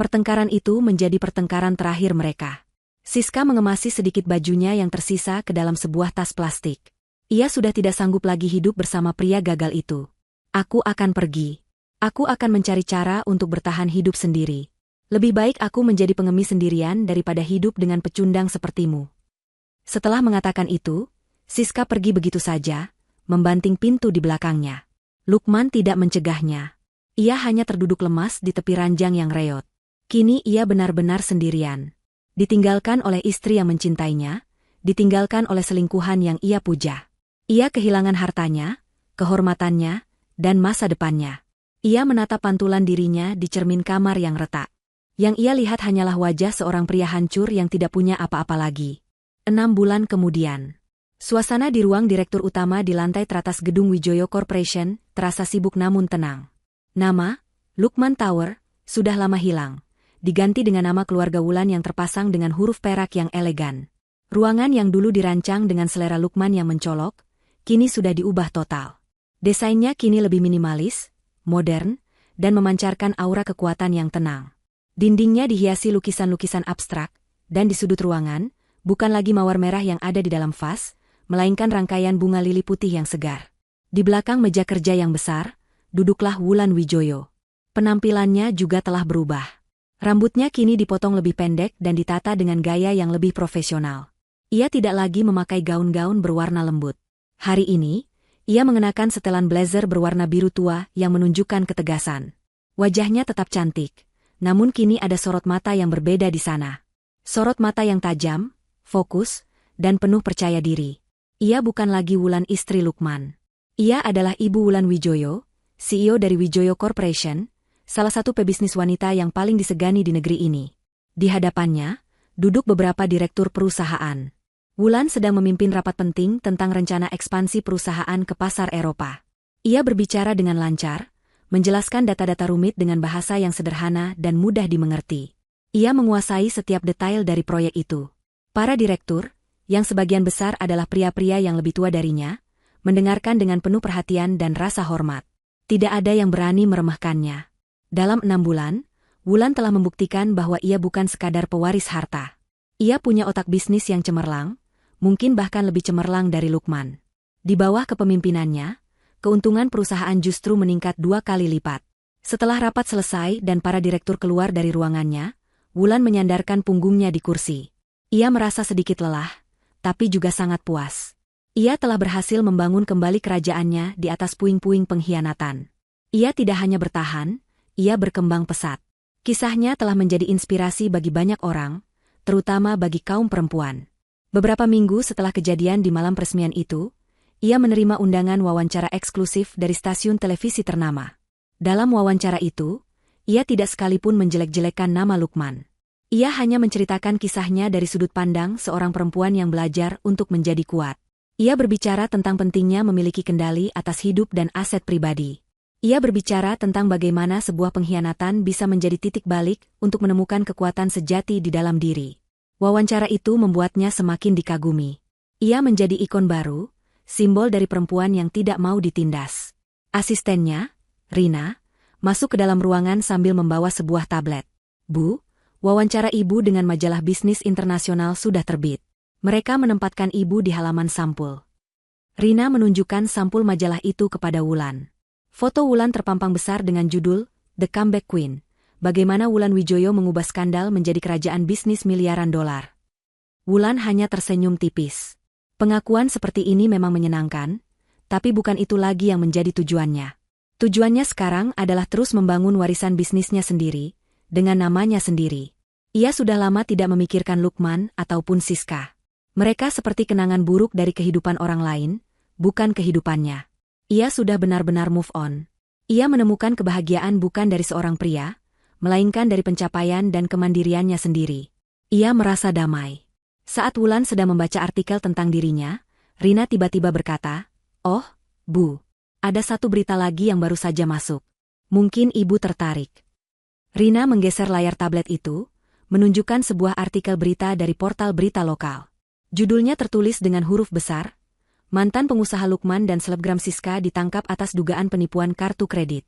Pertengkaran itu menjadi pertengkaran terakhir mereka. Siska mengemasi sedikit bajunya yang tersisa ke dalam sebuah tas plastik. Ia sudah tidak sanggup lagi hidup bersama pria gagal itu. Aku akan pergi. Aku akan mencari cara untuk bertahan hidup sendiri. Lebih baik aku menjadi pengemis sendirian daripada hidup dengan pecundang sepertimu. Setelah mengatakan itu, Siska pergi begitu saja, membanting pintu di belakangnya. Lukman tidak mencegahnya. Ia hanya terduduk lemas di tepi ranjang yang reot. Kini ia benar-benar sendirian. Ditinggalkan oleh istri yang mencintainya, ditinggalkan oleh selingkuhan yang ia puja. Ia kehilangan hartanya, kehormatannya, dan masa depannya. Ia menatap pantulan dirinya di cermin kamar yang retak. Yang ia lihat hanyalah wajah seorang pria hancur yang tidak punya apa-apa lagi. 6 bulan kemudian. Suasana di ruang direktur utama di lantai teratas gedung Wijoyo Corporation terasa sibuk namun tenang. Nama, Lukman Tower, sudah lama hilang. Diganti dengan nama keluarga Wulan yang terpasang dengan huruf perak yang elegan. Ruangan yang dulu dirancang dengan selera Lukman yang mencolok, kini sudah diubah total. Desainnya kini lebih minimalis, modern, dan memancarkan aura kekuatan yang tenang. Dindingnya dihiasi lukisan-lukisan abstrak, dan di sudut ruangan, bukan lagi mawar merah yang ada di dalam vas, melainkan rangkaian bunga lili putih yang segar. Di belakang meja kerja yang besar, duduklah Wulan Wijoyo. Penampilannya juga telah berubah. Rambutnya kini dipotong lebih pendek dan ditata dengan gaya yang lebih profesional. Ia tidak lagi memakai gaun-gaun berwarna lembut. Hari ini, ia mengenakan setelan blazer berwarna biru tua yang menunjukkan ketegasan. Wajahnya tetap cantik, namun kini ada sorot mata yang berbeda di sana. Sorot mata yang tajam, fokus, dan penuh percaya diri. Ia bukan lagi Wulan istri Lukman. Ia adalah Ibu Wulan Wijoyo, CEO dari Wijoyo Corporation, salah satu pebisnis wanita yang paling disegani di negeri ini. Di hadapannya, duduk beberapa direktur perusahaan. Wulan sedang memimpin rapat penting tentang rencana ekspansi perusahaan ke pasar Eropa. Ia berbicara dengan lancar, menjelaskan data-data rumit dengan bahasa yang sederhana dan mudah dimengerti. Ia menguasai setiap detail dari proyek itu. Para direktur, yang sebagian besar adalah pria-pria yang lebih tua darinya, mendengarkan dengan penuh perhatian dan rasa hormat. Tidak ada yang berani meremehkannya. Dalam 6 bulan, Wulan telah membuktikan bahwa ia bukan sekadar pewaris harta. Ia punya otak bisnis yang cemerlang, mungkin bahkan lebih cemerlang dari Lukman. Di bawah kepemimpinannya, keuntungan perusahaan justru meningkat 2 kali lipat. Setelah rapat selesai dan para direktur keluar dari ruangannya, Wulan menyandarkan punggungnya di kursi. Ia merasa sedikit lelah, tapi juga sangat puas. Ia telah berhasil membangun kembali kerajaannya di atas puing-puing pengkhianatan. Ia tidak hanya bertahan, ia berkembang pesat. Kisahnya telah menjadi inspirasi bagi banyak orang, terutama bagi kaum perempuan. Beberapa minggu setelah kejadian di malam peresmian itu, ia menerima undangan wawancara eksklusif dari stasiun televisi ternama. Dalam wawancara itu, ia tidak sekalipun menjelek-jelekan nama Lukman. Ia hanya menceritakan kisahnya dari sudut pandang seorang perempuan yang belajar untuk menjadi kuat. Ia berbicara tentang pentingnya memiliki kendali atas hidup dan aset pribadi. Ia berbicara tentang bagaimana sebuah pengkhianatan bisa menjadi titik balik untuk menemukan kekuatan sejati di dalam diri. Wawancara itu membuatnya semakin dikagumi. Ia menjadi ikon baru, simbol dari perempuan yang tidak mau ditindas. Asistennya, Rina, masuk ke dalam ruangan sambil membawa sebuah tablet. Bu, wawancara ibu dengan majalah bisnis internasional sudah terbit. Mereka menempatkan ibu di halaman sampul. Rina menunjukkan sampul majalah itu kepada Wulan. Foto Wulan terpampang besar dengan judul The Comeback Queen. Bagaimana Wulan Wijoyo mengubah skandal menjadi kerajaan bisnis miliaran dolar. Wulan hanya tersenyum tipis. Pengakuan seperti ini memang menyenangkan, tapi bukan itu lagi yang menjadi tujuannya. Tujuannya sekarang adalah terus membangun warisan bisnisnya sendiri, dengan namanya sendiri. Ia sudah lama tidak memikirkan Lukman ataupun Siska. Mereka seperti kenangan buruk dari kehidupan orang lain, bukan kehidupannya. Ia sudah benar-benar move on. Ia menemukan kebahagiaan bukan dari seorang pria, melainkan dari pencapaian dan kemandiriannya sendiri. Ia merasa damai. Saat Wulan sedang membaca artikel tentang dirinya, Rina tiba-tiba berkata, "Oh, Bu, ada satu berita lagi yang baru saja masuk. Mungkin Ibu tertarik." Rina menggeser layar tablet itu, menunjukkan sebuah artikel berita dari portal berita lokal. Judulnya tertulis dengan huruf besar, mantan pengusaha Lukman dan selebgram Siska ditangkap atas dugaan penipuan kartu kredit.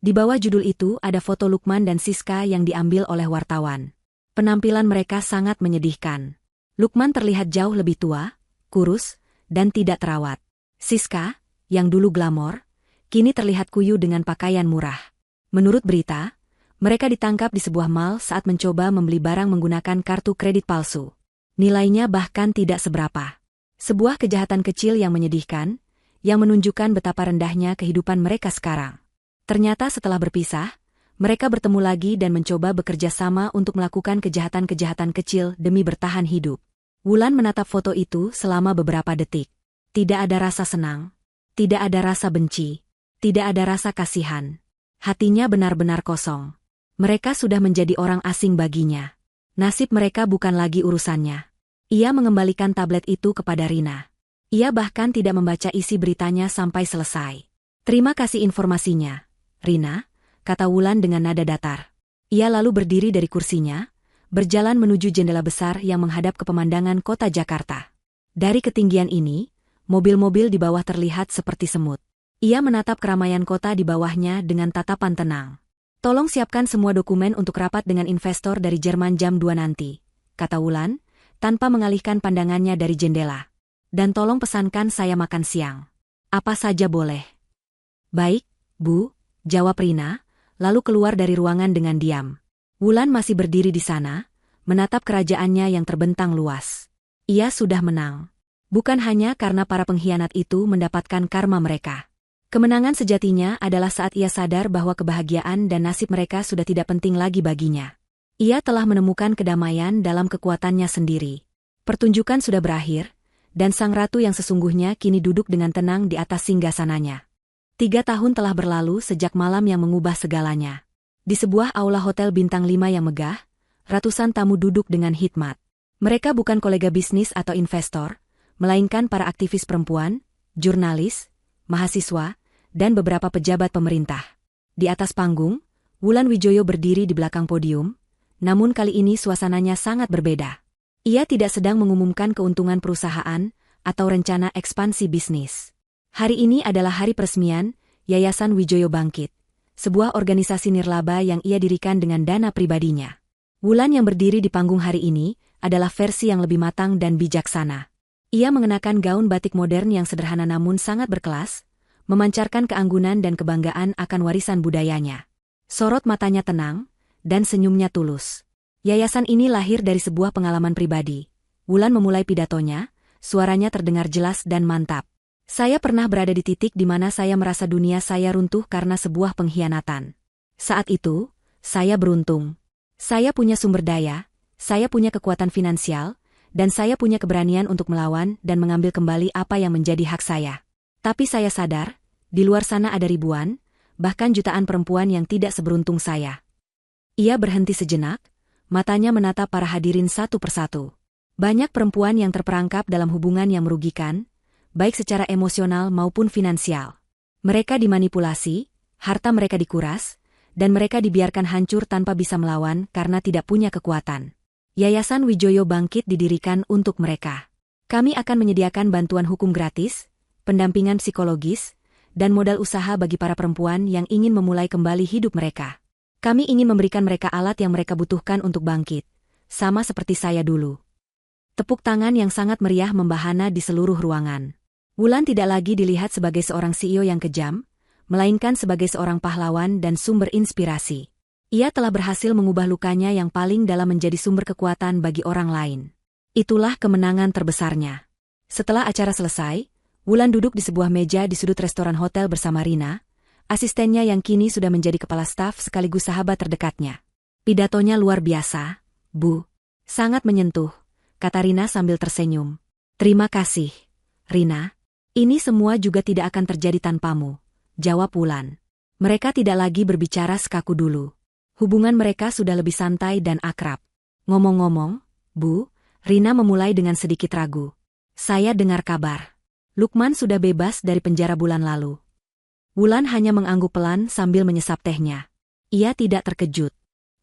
Di bawah judul itu ada foto Lukman dan Siska yang diambil oleh wartawan. Penampilan mereka sangat menyedihkan. Lukman terlihat jauh lebih tua, kurus, dan tidak terawat. Siska, yang dulu glamor, kini terlihat kuyu dengan pakaian murah. Menurut berita, mereka ditangkap di sebuah mall saat mencoba membeli barang menggunakan kartu kredit palsu. Nilainya bahkan tidak seberapa. Sebuah kejahatan kecil yang menyedihkan, yang menunjukkan betapa rendahnya kehidupan mereka sekarang. Ternyata setelah berpisah, mereka bertemu lagi dan mencoba bekerja sama untuk melakukan kejahatan-kejahatan kecil demi bertahan hidup. Wulan menatap foto itu selama beberapa detik. Tidak ada rasa senang, tidak ada rasa benci, tidak ada rasa kasihan. Hatinya benar-benar kosong. Mereka sudah menjadi orang asing baginya. Nasib mereka bukan lagi urusannya. Ia mengembalikan tablet itu kepada Rina. Ia bahkan tidak membaca isi beritanya sampai selesai. Terima kasih informasinya, Rina, kata Wulan dengan nada datar. Ia lalu berdiri dari kursinya, berjalan menuju jendela besar yang menghadap ke pemandangan kota Jakarta. Dari ketinggian ini, mobil-mobil di bawah terlihat seperti semut. Ia menatap keramaian kota di bawahnya dengan tatapan tenang. Tolong siapkan semua dokumen untuk rapat dengan investor dari Jerman jam 2 nanti, kata Wulan, tanpa mengalihkan pandangannya dari jendela. Dan tolong pesankan saya makan siang. Apa saja boleh. Baik, Bu, jawab Rina, lalu keluar dari ruangan dengan diam. Wulan masih berdiri di sana, menatap kerajaannya yang terbentang luas. Ia sudah menang. Bukan hanya karena para pengkhianat itu mendapatkan karma mereka. Kemenangan sejatinya adalah saat ia sadar bahwa kebahagiaan dan nasib mereka sudah tidak penting lagi baginya. Ia telah menemukan kedamaian dalam kekuatannya sendiri. Pertunjukan sudah berakhir, dan sang ratu yang sesungguhnya kini duduk dengan tenang di atas singgasananya. 3 tahun telah berlalu sejak malam yang mengubah segalanya. Di sebuah aula hotel bintang 5 yang megah, ratusan tamu duduk dengan hikmat. Mereka bukan kolega bisnis atau investor, melainkan para aktivis perempuan, jurnalis, mahasiswa, dan beberapa pejabat pemerintah. Di atas panggung, Wulan Wijoyo berdiri di belakang podium, namun kali ini suasananya sangat berbeda. Ia tidak sedang mengumumkan keuntungan perusahaan atau rencana ekspansi bisnis. Hari ini adalah hari peresmian Yayasan Wijoyo Bangkit, sebuah organisasi nirlaba yang ia dirikan dengan dana pribadinya. Wulan yang berdiri di panggung hari ini adalah versi yang lebih matang dan bijaksana. Ia mengenakan gaun batik modern yang sederhana namun sangat berkelas, memancarkan keanggunan dan kebanggaan akan warisan budayanya. Sorot matanya tenang, dan senyumnya tulus. Yayasan ini lahir dari sebuah pengalaman pribadi. Wulan memulai pidatonya, suaranya terdengar jelas dan mantap. Saya pernah berada di titik di mana saya merasa dunia saya runtuh karena sebuah pengkhianatan. Saat itu, saya beruntung. Saya punya sumber daya, saya punya kekuatan finansial, dan saya punya keberanian untuk melawan dan mengambil kembali apa yang menjadi hak saya. Tapi saya sadar, di luar sana ada ribuan, bahkan jutaan perempuan yang tidak seberuntung saya. Ia berhenti sejenak, matanya menatap para hadirin satu persatu. Banyak perempuan yang terperangkap dalam hubungan yang merugikan, baik secara emosional maupun finansial. Mereka dimanipulasi, harta mereka dikuras, dan mereka dibiarkan hancur tanpa bisa melawan karena tidak punya kekuatan. Yayasan Wijoyo Bangkit didirikan untuk mereka. Kami akan menyediakan bantuan hukum gratis, pendampingan psikologis, dan modal usaha bagi para perempuan yang ingin memulai kembali hidup mereka. Kami ingin memberikan mereka alat yang mereka butuhkan untuk bangkit, sama seperti saya dulu. Tepuk tangan yang sangat meriah membahana di seluruh ruangan. Wulan tidak lagi dilihat sebagai seorang CEO yang kejam, melainkan sebagai seorang pahlawan dan sumber inspirasi. Ia telah berhasil mengubah lukanya yang paling dalam menjadi sumber kekuatan bagi orang lain. Itulah kemenangan terbesarnya. Setelah acara selesai, Wulan duduk di sebuah meja di sudut restoran hotel bersama Rina, asistennya yang kini sudah menjadi kepala staf sekaligus sahabat terdekatnya. Pidatonya luar biasa, Bu. Sangat menyentuh, kata Rina sambil tersenyum. Terima kasih, Rina. Ini semua juga tidak akan terjadi tanpamu, jawab Wulan. Mereka tidak lagi berbicara sekaku dulu. Hubungan mereka sudah lebih santai dan akrab. Ngomong-ngomong, Bu, Rina memulai dengan sedikit ragu. Saya dengar kabar Lukman sudah bebas dari penjara bulan lalu. Wulan hanya mengangguk pelan sambil menyesap tehnya. Ia tidak terkejut.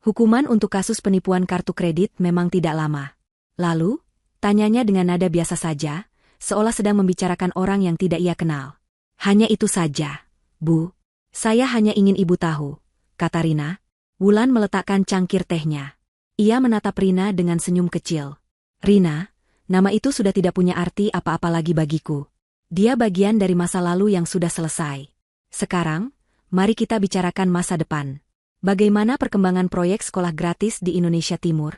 Hukuman untuk kasus penipuan kartu kredit memang tidak lama. Lalu, tanyanya dengan nada biasa saja, seolah sedang membicarakan orang yang tidak ia kenal. Hanya itu saja, Bu. Saya hanya ingin Ibu tahu, kata Rina. Wulan meletakkan cangkir tehnya. Ia menatap Rina dengan senyum kecil. Rina, nama itu sudah tidak punya arti apa-apa lagi bagiku. Dia bagian dari masa lalu yang sudah selesai. Sekarang, mari kita bicarakan masa depan. Bagaimana perkembangan proyek sekolah gratis di Indonesia Timur?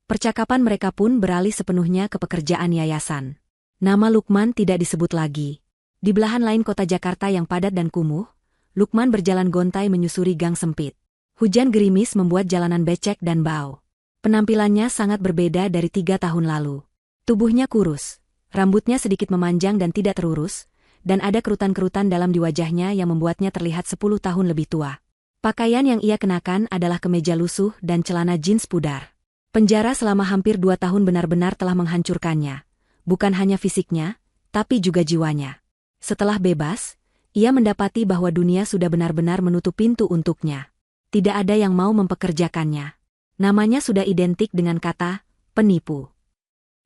Percakapan mereka pun beralih sepenuhnya ke pekerjaan yayasan. Nama Lukman tidak disebut lagi. Di belahan lain kota Jakarta yang padat dan kumuh, Lukman berjalan gontai menyusuri gang sempit. Hujan gerimis membuat jalanan becek dan bau. Penampilannya sangat berbeda dari 3 tahun lalu. Tubuhnya kurus, rambutnya sedikit memanjang dan tidak terurus, dan ada kerutan-kerutan dalam di wajahnya yang membuatnya terlihat 10 tahun lebih tua. Pakaian yang ia kenakan adalah kemeja lusuh dan celana jeans pudar. Penjara selama hampir 2 tahun benar-benar telah menghancurkannya. Bukan hanya fisiknya, tapi juga jiwanya. Setelah bebas, ia mendapati bahwa dunia sudah benar-benar menutup pintu untuknya. Tidak ada yang mau mempekerjakannya. Namanya sudah identik dengan kata penipu.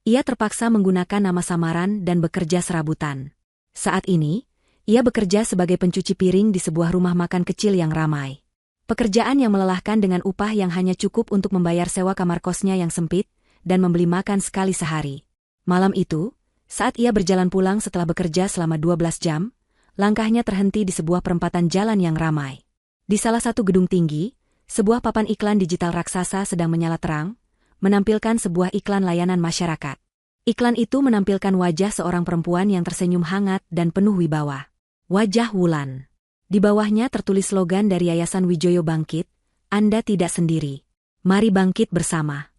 Ia terpaksa menggunakan nama samaran dan bekerja serabutan. Saat ini, ia bekerja sebagai pencuci piring di sebuah rumah makan kecil yang ramai. Pekerjaan yang melelahkan dengan upah yang hanya cukup untuk membayar sewa kamar kosnya yang sempit dan membeli makan sekali sehari. Malam itu, saat ia berjalan pulang setelah bekerja selama 12 jam, langkahnya terhenti di sebuah perempatan jalan yang ramai. Di salah satu gedung tinggi, sebuah papan iklan digital raksasa sedang menyala terang, menampilkan sebuah iklan layanan masyarakat. Iklan itu menampilkan wajah seorang perempuan yang tersenyum hangat dan penuh wibawa. Wajah Wulan. Di bawahnya tertulis slogan dari Yayasan Wijoyo Bangkit, Anda tidak sendiri. Mari bangkit bersama.